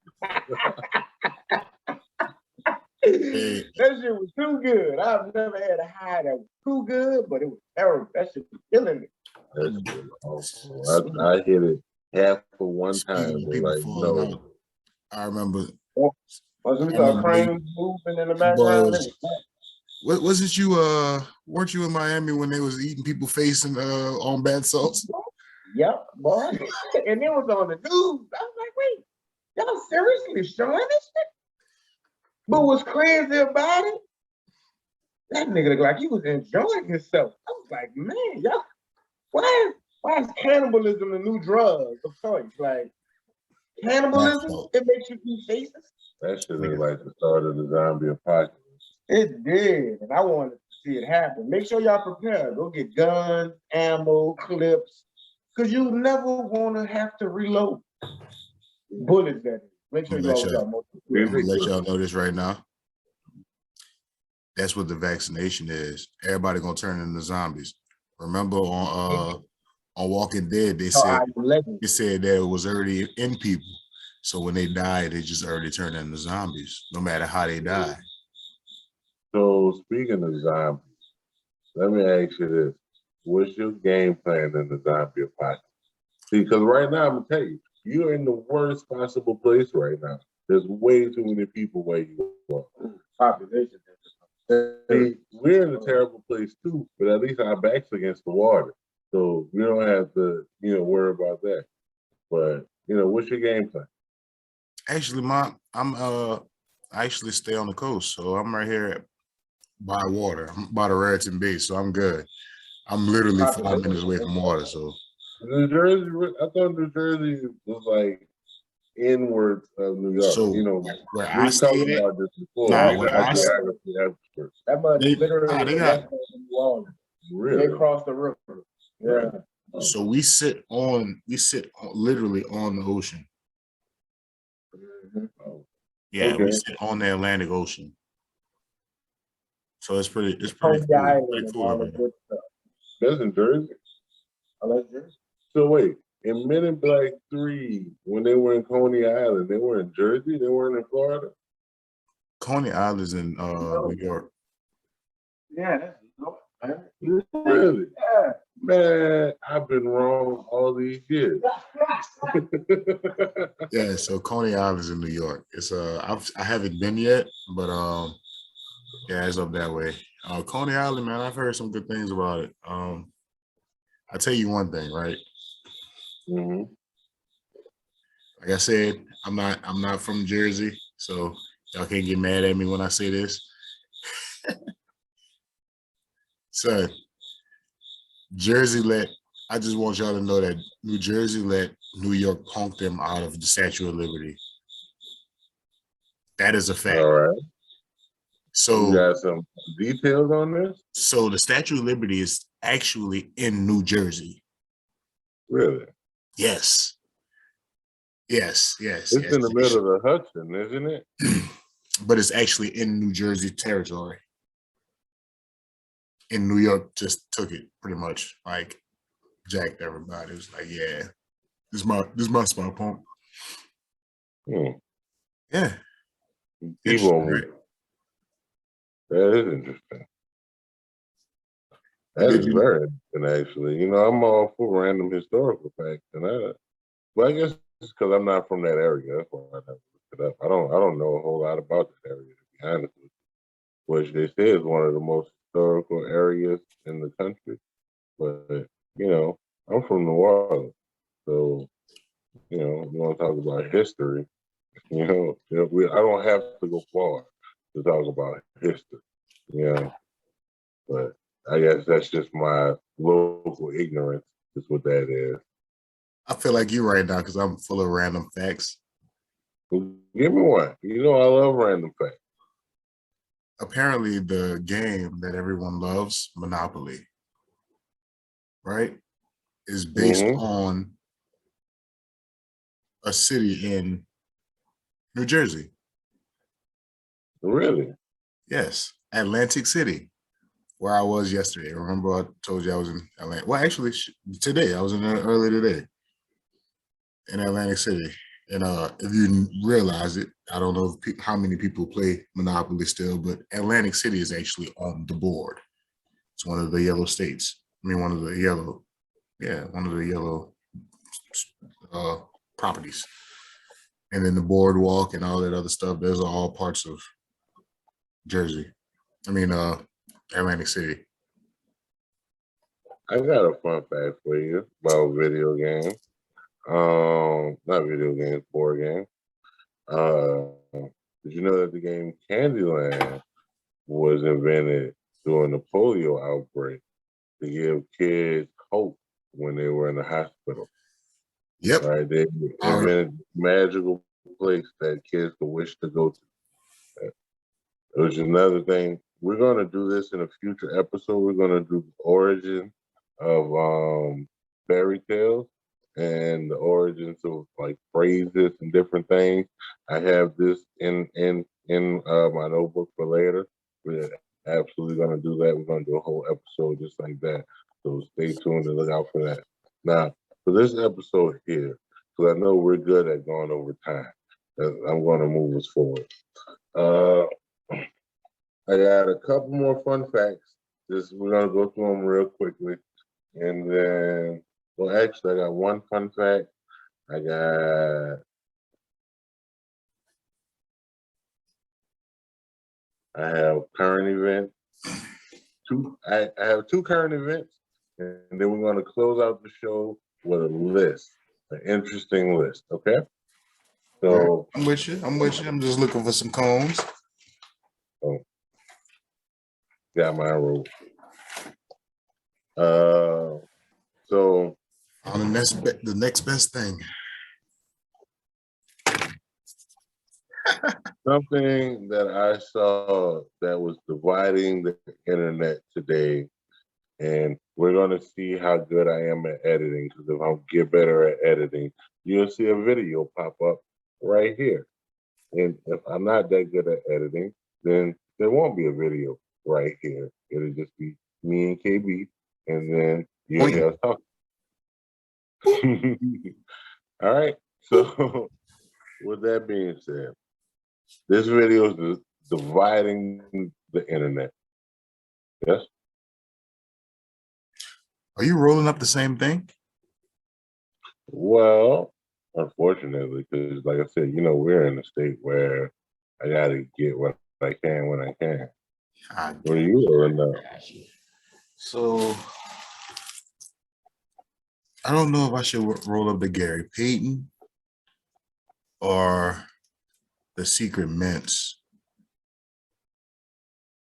That shit was too good. I've never had a high that was too good, but it was terrible. That shit was killing me. That shit was awful. I hit it half for one Speaking time, of but people like falling no. out, I remember. Once we I saw remember cranes moving in the background, it was wasn't you weren't you in Miami when they was eating people facing on bad salts? yep, boy. And it was on the news. I was like, wait, y'all seriously showing this shit? But what's crazy about it, that nigga looked like he was enjoying himself. I was like, man, y'all, why is cannibalism the new drug of choice? Like, cannibalism, it makes you eat faces? That shit is like the start of the zombie apocalypse. It did, and I wanted to see it happen. Make sure y'all prepare. Go get guns, ammo, clips, because you never want to have to reload. Bullets, that is. Make sure I'm you gonna always got more. let y'all know this right now. That's what the vaccination is. Everybody gonna turn into zombies. Remember on Walking Dead, they said that it was already in people. So when they die, they just already turn into zombies, no matter how they die. So speaking of zombies, let me ask you this. What's your game plan in the zombie apocalypse? See, because right now, I'm going to tell you, you're in the worst possible place right now. There's way too many people where you are. Population. See, we're in a terrible place too, but at least our back's against the water. So we don't have to, worry about that. But, what's your game plan? Actually, I actually stay on the coast, so I'm right here by water. I'm by the Raritan Bay, so I'm good. I'm literally 5 minutes away from water, so. New Jersey, I thought New Jersey was like inwards of New York. So where I stay at, this before. where I stay, that mud is literally they got really? They cross the river. Yeah. So we sit literally on the ocean. Yeah, okay. We sit on the Atlantic Ocean. So it's pretty cool. That's in Jersey? I like Jersey. So wait, in Men in Black 3, when they were in Coney Island, they were in Jersey? They weren't in Florida? Coney Island's in New York. Yeah, that's really? Yeah. Man, I've been wrong all these years. Yeah, so Coney Island's in New York. It's I haven't been yet, but yeah, it's up that way. Coney Island, man, I've heard some good things about it. I'll tell you one thing, right? Mm-hmm. Like I said, I'm not from Jersey, so y'all can't get mad at me when I say this. So I just want y'all to know that New Jersey let New York punk them out of the Statue of Liberty. That is a fact. All right. So you got some details on this? So the Statue of Liberty is actually in New Jersey. Really? Yes. It's in the middle of the Hudson, isn't it? But it's actually in New Jersey territory. In New York, just took it pretty much, like jacked everybody. It was like, yeah, this is my spot, punk. Yeah. Right? That is interesting. That is very interesting, actually. I'm all for random historical facts, but I guess it's because I'm not from that area. That's why I never looked it up. I don't know a whole lot about that area, to be honest with you. Which they say is one of the most historical areas in the country. But I'm from New Orleans, so you want to talk about history. I don't have to go far to talk about history. But I guess that's just my local ignorance. Is what that is. I feel like you right now because I'm full of random facts. Give me one. You know I love random facts. Apparently, the game that everyone loves, Monopoly, right, is based Mm-hmm. on a city in New Jersey. Really? Yes, Atlantic City, where I was yesterday. Remember, I told you I was in Atlanta. Well, actually, today I was in there early today in Atlantic City. And if you realize it, I don't know if how many people play Monopoly still, but Atlantic City is actually on the board. It's one of the yellow states. I mean, one of the yellow uh, properties. And then the boardwalk and all that other stuff, those are all parts of Jersey. I mean, Atlantic City. I got a fun fact for you about video games. Not video games, board games. Did you know that the game Candyland was invented during the polio outbreak to give kids hope when they were in the hospital? Yep. Right? They invented a magical place that kids could wish to go to. Which is another thing. We're gonna do this in a future episode. We're gonna do the origin of fairy tales and the origins of like phrases and different things. I have this in my notebook for later. We're absolutely gonna do that. We're gonna do a whole episode just like that. So stay tuned and look out for that. Now, for this episode here, because I know we're good at going over time, I'm gonna move us forward. I got a couple more fun facts. We're gonna go through them real quickly, and then, well, actually, I got one fun fact. I got, I have current events. I have two current events, and then we're gonna close out the show with a list, an interesting list. Okay. So, I'm with you. I'm with you. I'm just looking for some combs. oh, got my roll. So On the next best thing. something that I saw that was dividing the internet today, and we're gonna see how good I am at editing. Because if I get better at editing, you'll see a video pop up right here. And if I'm not that good at editing, then there won't be a video right here. It'll just be me and KB, and then you'll hear us talking. All right. So with that being said, this video is dividing the internet. Yes. Are you rolling up the same thing? Well, unfortunately, because like I said, we're in a state where I gotta get what I can when I can. What are you rolling up? So I don't know if I should roll up the Gary Payton or the Secret Mints.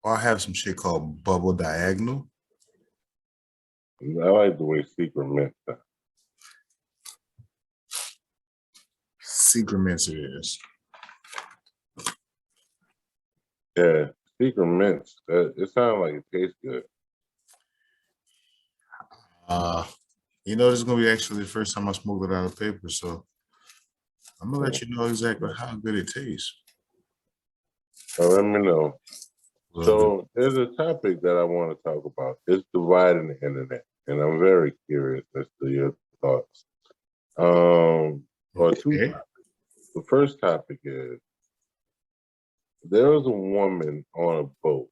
Or I have some shit called Bubble Diagonal. I like the way Secret Mint. Secret Mints it is. Yeah, Secret Mints. It sounds like it tastes good. This is gonna be actually the first time I smoked it out of paper, so I'm gonna let you know exactly how good it tastes. So let me know. So there's a topic that I want to talk about. It's dividing the internet, and I'm very curious as to your thoughts. Two topics. The first topic is there was a woman on a boat,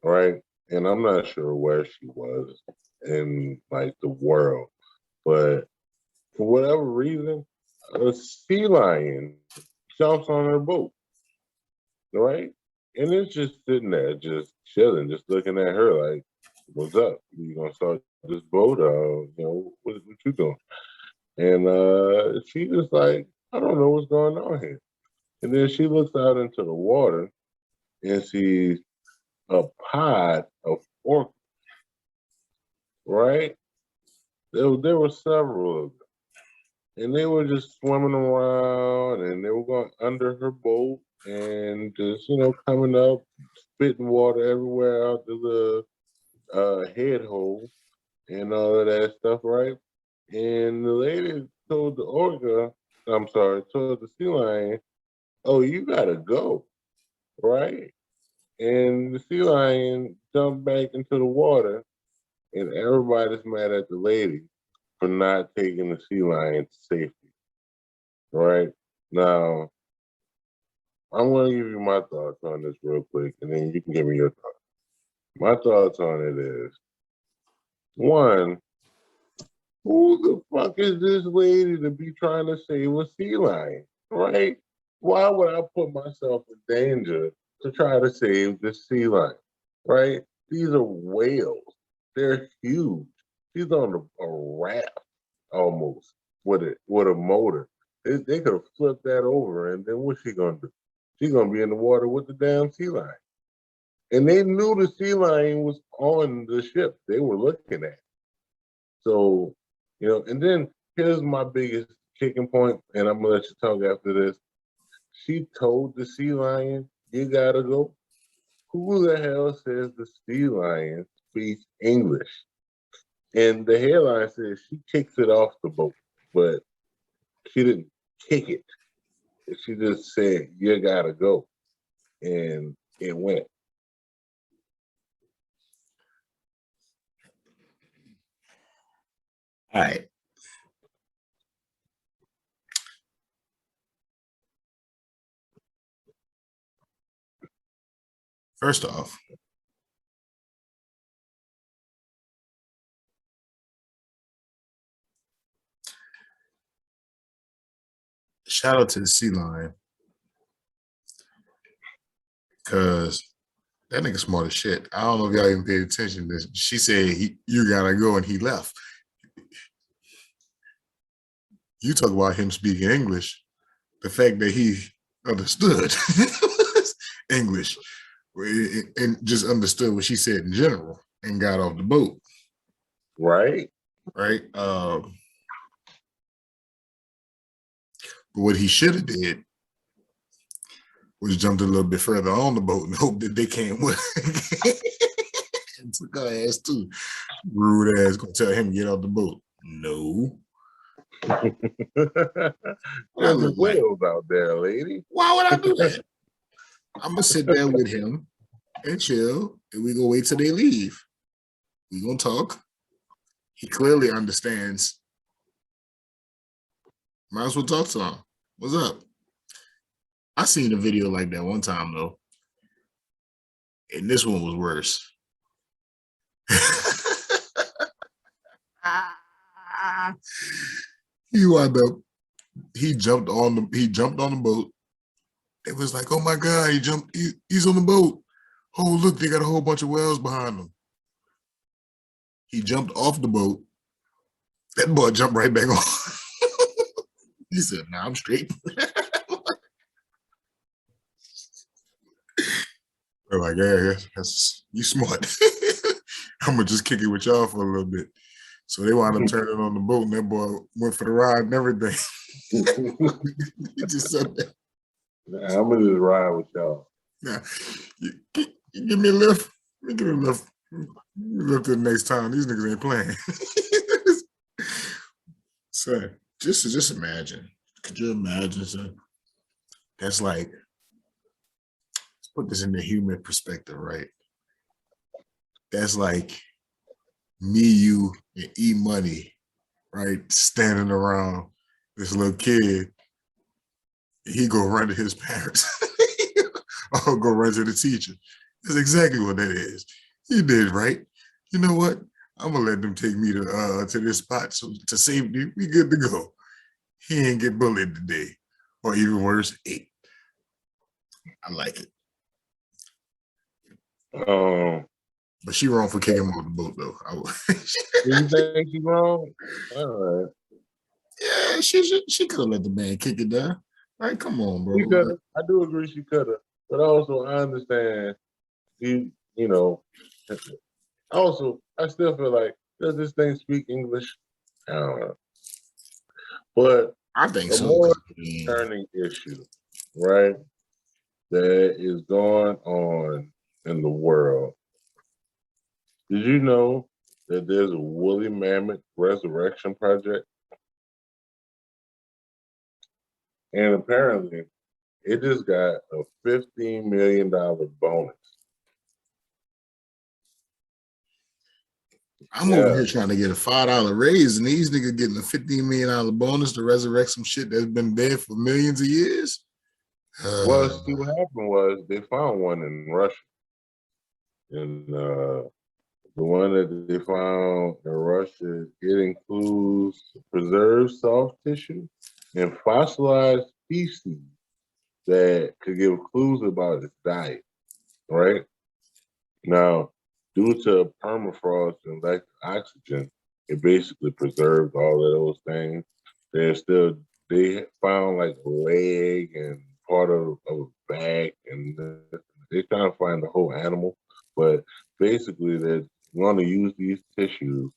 right? And I'm not sure where she was in like the world, but for whatever reason, a sea lion jumps on her boat, right? And it's just sitting there, just chilling, just looking at her like, "What's up? You gonna start this boat? What you doing?" And she just like, "I don't know what's going on here." And then she looks out into the water and sees a pod of orcas, right? There were several of them. and they were just swimming around, and they were going under her boat, and just coming up, spitting water everywhere out the head hole and all of that stuff, right? And the lady told the orca, I'm sorry, told the sea lion, "Oh, you gotta go," right? And the sea lion jumped back into the water, and everybody's mad at the lady for not taking the sea lion to safety, right? Now, I'm gonna give you my thoughts on this real quick, and then you can give me your thoughts. My thoughts on it is, one, who the fuck is this lady to be trying to save a sea lion, right? Why would I put myself in danger to try to save the sea lion, right? These are whales. They're huge. She's on a raft almost with a motor. They could have flipped that over, and then what's she gonna do? She's gonna be in the water with the damn sea lion. And they knew the sea lion was on the ship. They were looking at it. So, and then here's my biggest kicking point, and I'm gonna let you talk after this. She told the sea lion, "You gotta go." Who the hell says the sea lion speaks English? And the headline says she kicks it off the boat, but she didn't kick it. She just said, "You gotta go," and it went. All right. First off, shout out to the sea lion, because that nigga smart as shit. I don't know if y'all even paid attention to this. She said, "You gotta go," and he left. You talk about him speaking English. The fact that he understood English and just understood what she said in general and got off the boat. Right? Right. But what he should have did was jumped a little bit further on the boat and hope that they came with and took her ass too. Rude ass gonna tell him to get off the boat. No. There's whales out there, lady. Why would I do that? I'm gonna sit there with him and chill, and we gonna wait till they leave. We gonna talk. He clearly understands. Might as well talk to him. What's up? I seen a video like that one time though, and this one was worse. He wound up. He jumped on the boat. It was like, oh my God, he jumped. He's on the boat. Oh look, they got a whole bunch of whales behind him. He jumped off the boat. That boy jumped right back on. He said, "Nah, I'm straight." They're like, "Yeah, you smart." I'm gonna just kick it with y'all for a little bit. So they wound up turning on the boat, and that boy went for the ride and everything. He just said that. Nah, I'm gonna just ride with y'all. Now, you give me a lift. Let me give me a lift. Look to the next time. These niggas ain't playing. So just imagine. Could you imagine, son? That's like, let's put this in the human perspective, right? That's like me, you, and E-Money, right? Standing around this little kid. He go run to his parents. Or go run to the teacher. That's exactly what that is. You did, right? You know what? I'm gonna let them take me to this spot to safety. We good to go. He ain't get bullied today, or even worse, ate. I like it. But she wrong for kicking him off the boat, though. You think she wrong? All right. Yeah, she could have let the man kick it down. Right? Come on, bro. She could have. I do agree she could have. But also, I understand, also, I still feel like, does this thing speak English? I don't know. But I think a so. more 'Cause, I mean, concerning issue, right, that is going on in the world. Did you know that there's a woolly mammoth resurrection project? And apparently, it just got a $15 million bonus. I'm over Yeah. here trying to get a $5 raise, and these niggas getting a $15 million bonus to resurrect some shit that's been dead for millions of years. Well, see, what happened was they found one in Russia. And the one that they found in Russia, it includes preserved soft tissue and fossilized species that could give clues about its diet, right? Now, due to permafrost and lack of oxygen, it basically preserved all of those things. They found like a leg and part of a back, and they trying to find the whole animal. But basically, they're going to use these tissues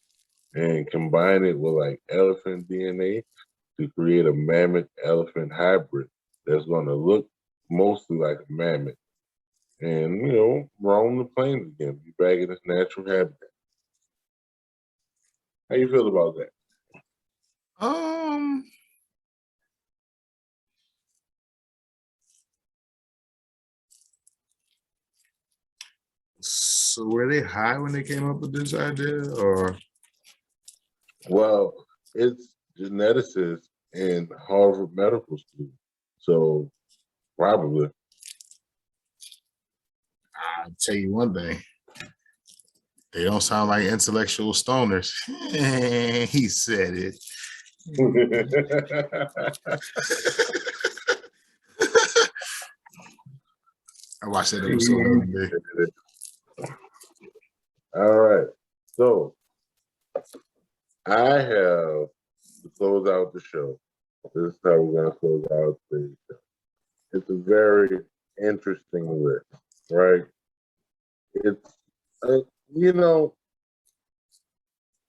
and combine it with like elephant DNA to create a mammoth elephant hybrid that's going to look mostly like a mammoth and, roam the plains again, be back in its natural habitat. How you feel about that? Um, so were they high when they came up with this idea, or? Well, it's geneticists in Harvard Medical School, so probably. I'll tell you one thing. They don't sound like intellectual stoners. He said it. I watched that episode the other day. All right, so I have to close out the show. This is how we're gonna close out the show. It's a very interesting list, right? It's you know,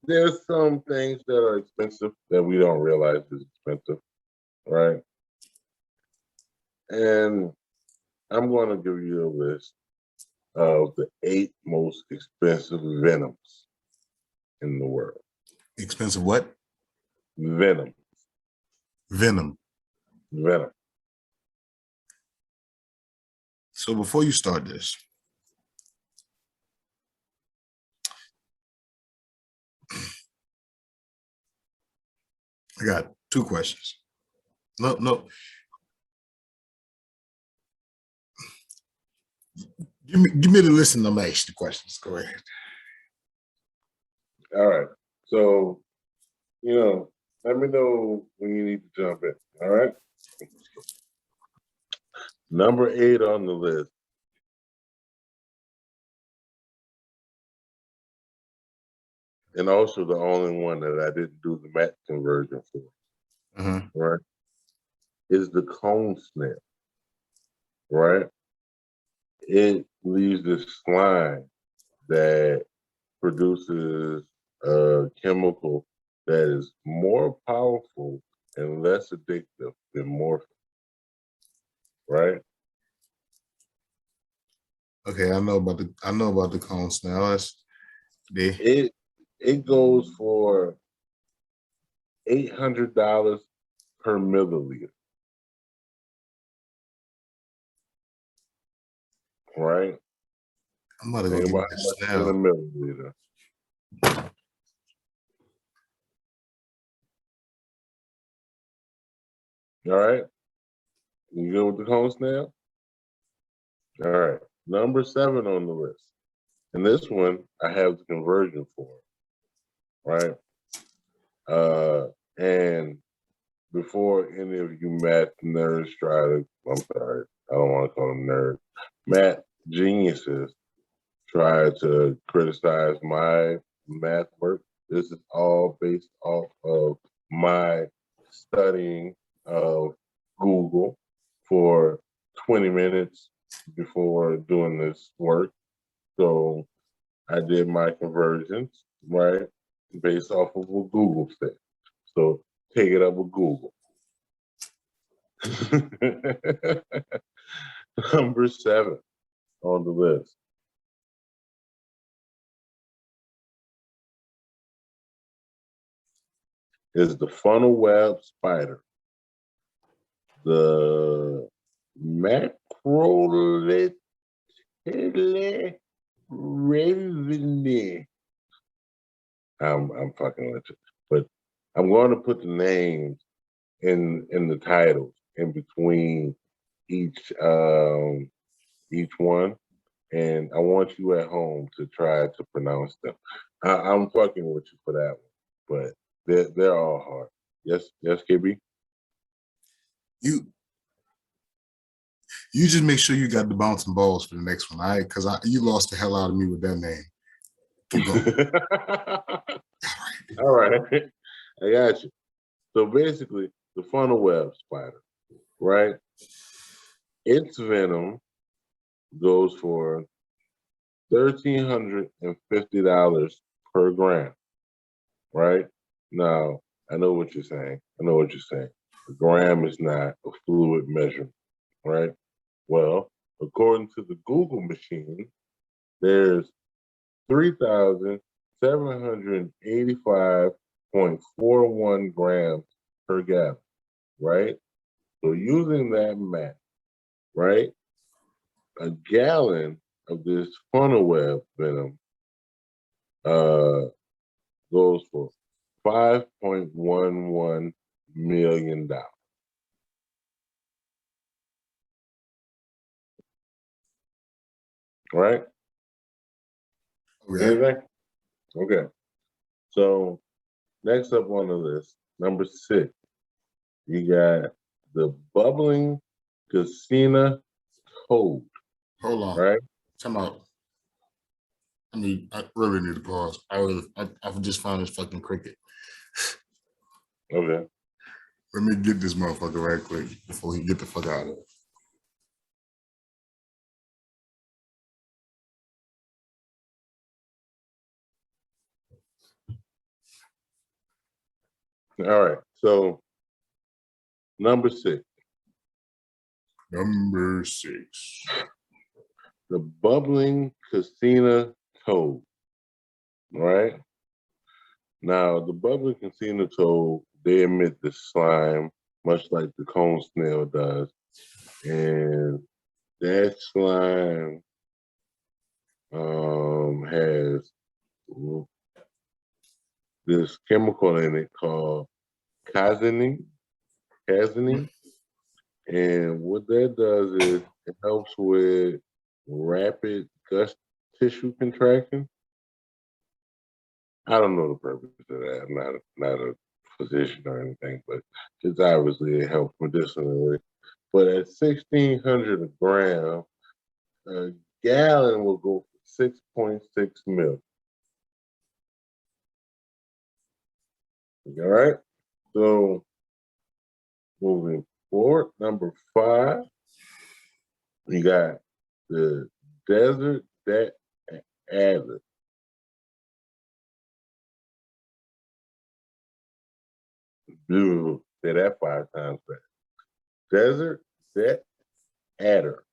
there's some things that are expensive that we don't realize is expensive, right? And I'm going to give you a list of the 8 most expensive venoms in the world. Expensive what? Venom. Venom. Venom. So before you start this, I got 2 questions. No. Give me the list and I'm gonna ask you the questions. Go ahead. All right. So, let me know when you need to jump in. All right. Number 8 on the list. And also the only one that I didn't do the math conversion for, right, is the cone snail, right? It leaves this slime that produces a chemical that is more powerful and less addictive than morphine, right? Okay, I know about the cone snail. It goes for $800 per milliliter, right? I'm about to go Think get me about a how much is in a snail. milliliter. All right, you go with the cone snail? All right, number 7 on the list. And this one I have the conversion for, right? And before any of you math nerds I'm sorry, I don't want to call them nerds, math geniuses try to criticize my math work. This is all based off of my studying of Google for 20 minutes before doing this work. So I did my conversions, right, based off of what Google said. So take it up with Google. Number 7 on the list. Is the funnel web spider. The macrolithile ravenny. I'm fucking with you, but I'm going to put the names in the titles in between each one, and I want you at home to try to pronounce them. I'm fucking with you for that one, but they're all hard. Yes, KB. You just make sure you got the bouncing balls for the next one, all right? Because you lost the hell out of me with that name. Keep going. All right, I got you. So basically, the funnel web spider, right? Its venom goes for $1,350 per gram, right? Now, I know what you're saying. A gram is not a fluid measurement, right? Well, according to the Google machine, there's 3,785.41 grams per gallon, right? So using that math, right, a gallon of this funnel web venom goes for $5.11 million. Right? Okay. Anything? Okay. So next up on the list, number 6, you got the bubbling Casina toad. Hold on. Right? Time out. I really need to pause. I just found this fucking cricket. Okay. Let me get this motherfucker right quick before he get the fuck out of it. All right. So number 6. Number 6. The bubbling Casina toad. Right? Now, the bubbling Casina toad, they emit the slime, much like the cone snail does. And that slime has this chemical in it called casinin. And what that does is it helps with rapid gust tissue contraction. I don't know the purpose of that. I'm not a physician or anything, but it's obviously it helps medicinally. But at 1,600 a gram, a gallon will go for 6.6 mil. All right. So moving forward, number 5, you got the desert adder. Say that 5 times fast. Desert adder.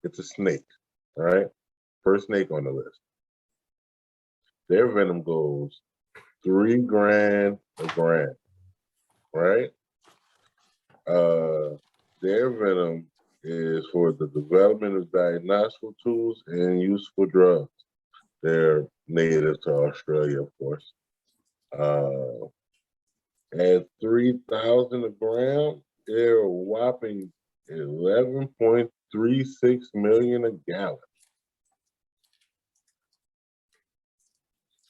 It's a snake, all right? First snake on the list. Their venom goes 3 grand a gram, right? Their venom is for the development of diagnostic tools and useful drugs. They're native to Australia, of course. At 3,000 a gram, they're a whopping 11.36 million a gallon.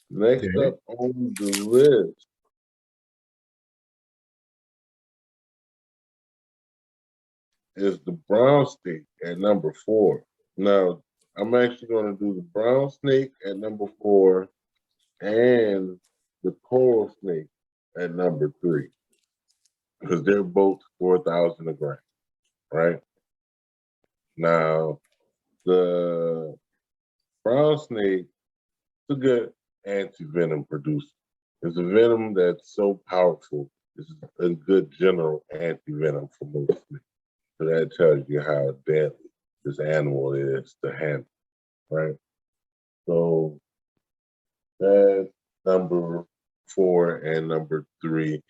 Next up on the list is the brown snake at number 4. Now, I'm actually going to do the brown snake at number 4 and the coral snake at number 3 because they're both 4,000 a gram, right? Now, the brown snake is a good anti-venom producer. It's a venom that's so powerful This is a good general anti-venom for most snakes. So that tells you how deadly this animal is to handle, right? So that's number 4 and number 3,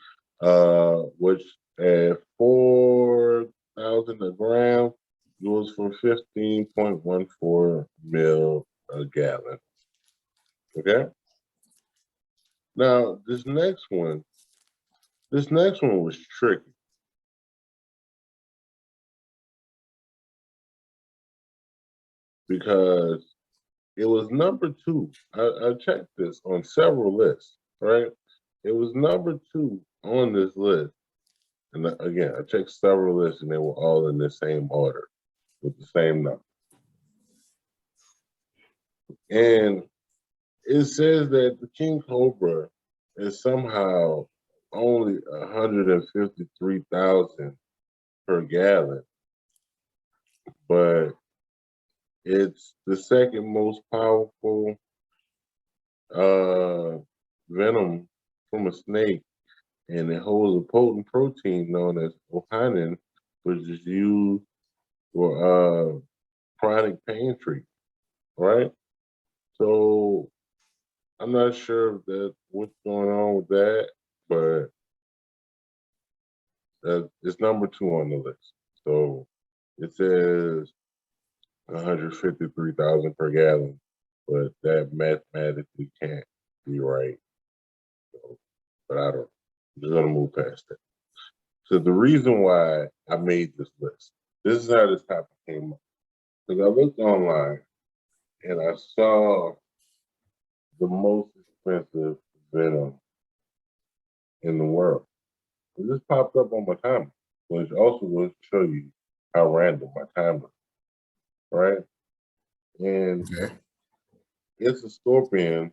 which at 4,000 a gram goes for 15.14 mil a gallon. Okay. Now this next one was tricky because it was number 2. I checked this on several lists, right? It was number 2 on this list. And again, I checked several lists and they were all in the same order with the same number. And it says that the King Cobra is somehow only 153,000 per gallon, but it's the second most powerful venom from a snake, and it holds a potent protein known as ohanin, which is used for chronic pain treatment, right? So I'm not sure if that's what's going on with that, but it's number 2 on the list. So it says 153,000 per gallon, but that mathematically can't be right. So, but I don't. I'm just gonna move past that. So the reason why I made this list, this is how this topic came up. Because I looked online and I saw the most expensive venom in the world. It just popped up on my timeline, which also will show you how random my timeline, right? And Okay. it's a scorpion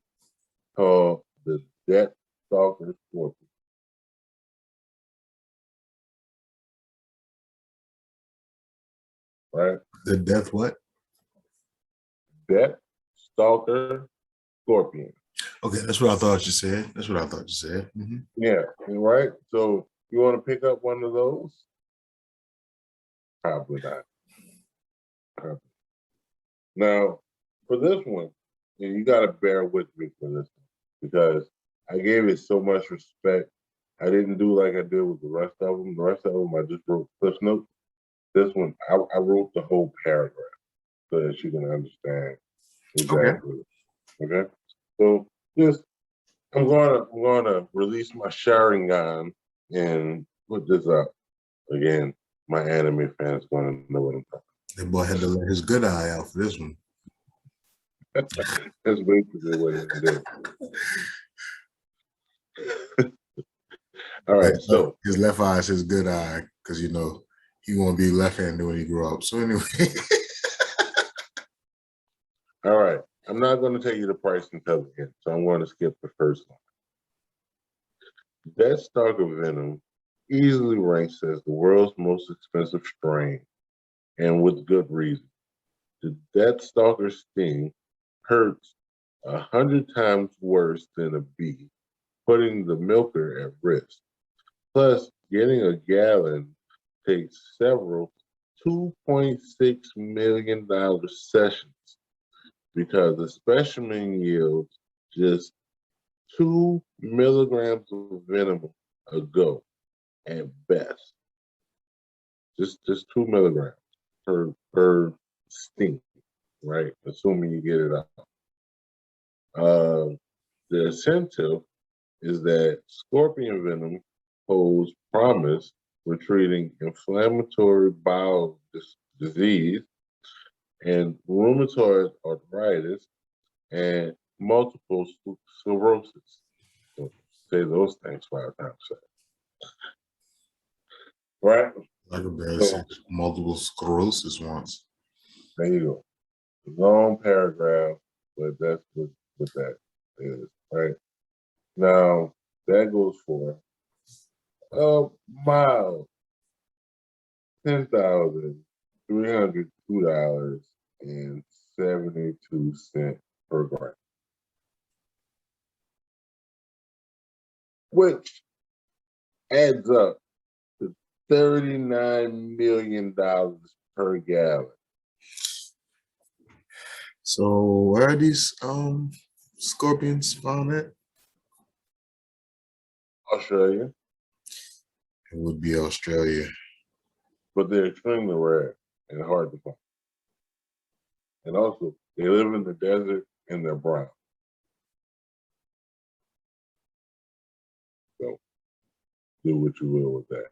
called the Death Stalker scorpion. Right? The death what? Death Stalker scorpion. Okay, that's what I thought you said. That's what I thought you said. Yeah, right? So you want to pick up one of those? Probably not. Probably. Now, for this one, and you got to bear with me for this one because I gave it so much respect. I didn't do like I did with the rest of them. The rest of them, I just wrote cliff notes. This one, I wrote the whole paragraph so that you can understand exactly. Okay. So just I'm gonna release my Sharingan and put this up. Again, my anime fans gonna know what I'm talking That boy had to let his good eye out for this one. about. That's basically what it did. All right, so his left eye is his good eye because he won't be left-handed when he grow up. So anyway, all right. I'm not going to tell you the price until the end, so I'm going to skip the first one. Death Stalker venom easily ranks as the world's most expensive strain, and with good reason. The Death Stalker sting hurts 100 times worse than a bee, putting the milker at risk. Plus, getting a gallon takes several $2.6 million sessions because the specimen yields just 2 milligrams of venom a go at best. Just 2 milligrams per sting, right? Assuming you get it out. The incentive is that scorpion venom holds promise for treating inflammatory bowel disease and rheumatoid arthritis and multiple sclerosis. So say those things 5 times fast. Right? I could barely say multiple sclerosis once. There you go. Long paragraph, but that's what that is, right? Now, that goes for a mild $10,302.72 per gram. Which adds up to $39 million per gallon. So where are these scorpions found at? Australia, It would be Australia. but they're extremely rare and hard to find. And also, they live in the desert and they're brown. So, do what you will with that.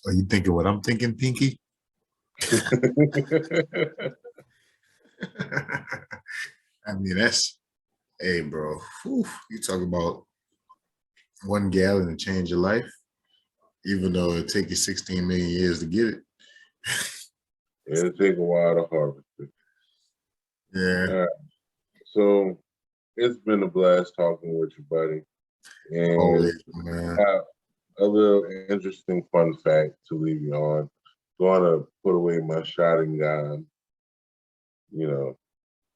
Are you thinking what I'm thinking, Pinky? I mean, hey, bro. Whew, you talk about 1 gallon and change your life, even though it take you 16 million years to get it. It'll take a while to harvest it. Yeah. All right. So it's been a blast talking with you, buddy. And Always, man. a little interesting fun fact to leave you on. Going to put away my shotting gun. You know,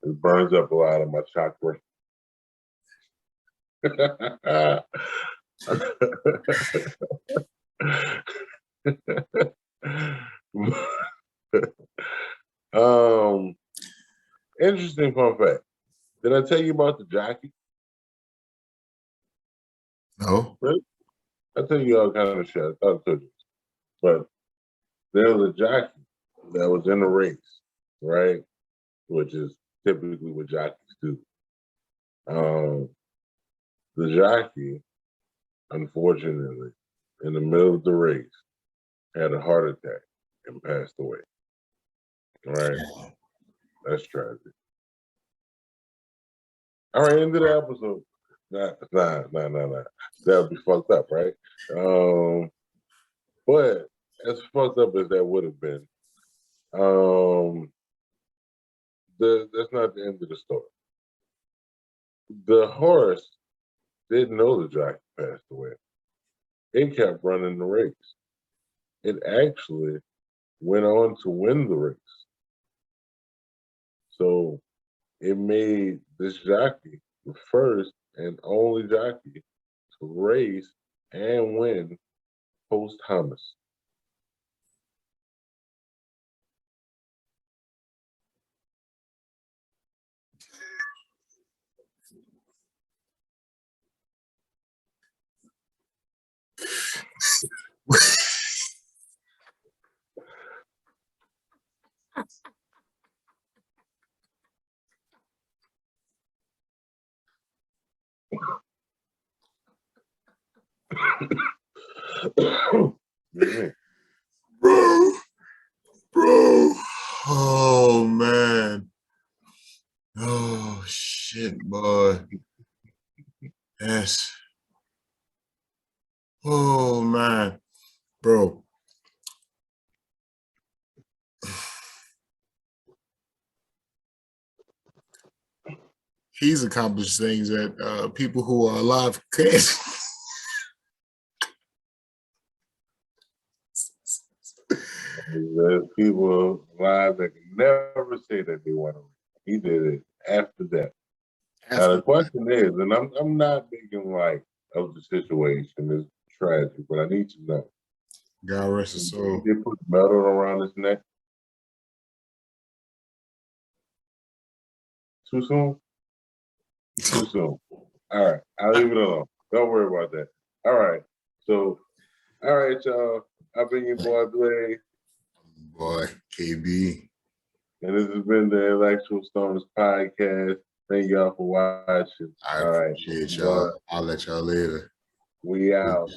it burns up a lot of my chakra. Interesting fun fact. Did I tell you about the jockey? No. Really? I tell you all kind of shit. I thought I told you. But there was a jockey that was in a race, right? Which is typically what jockeys do. The jockey, unfortunately, in the middle of the race, had a heart attack and passed away. Right? That's tragic. All right, end of the episode. Nah. That would be fucked up, right? But as fucked up as that would have been, that's not the end of the story. The horse didn't know the jockey passed away. It kept running the race. It actually went on to win the race. So it made this jockey the first and only jockey to race and win posthumous. Bro. Oh man. Oh shit, boy. Yes. Oh man, bro. He's accomplished things that people who are alive can't. There's people alive that can never say that they want to. He did it after that. Now the question is, and I'm not making light of the situation. It's tragic, but I need to know. God rest his soul. They put metal around his neck. Too soon? Too soon. All right, I'll leave it alone. Don't worry about that. All right. So, all right, y'all. I've been your boy Blade. Boy, KB. And this has been the Intellectual Storms podcast. Thank y'all for watching. I All right. appreciate y'all. I'll let y'all later. We out.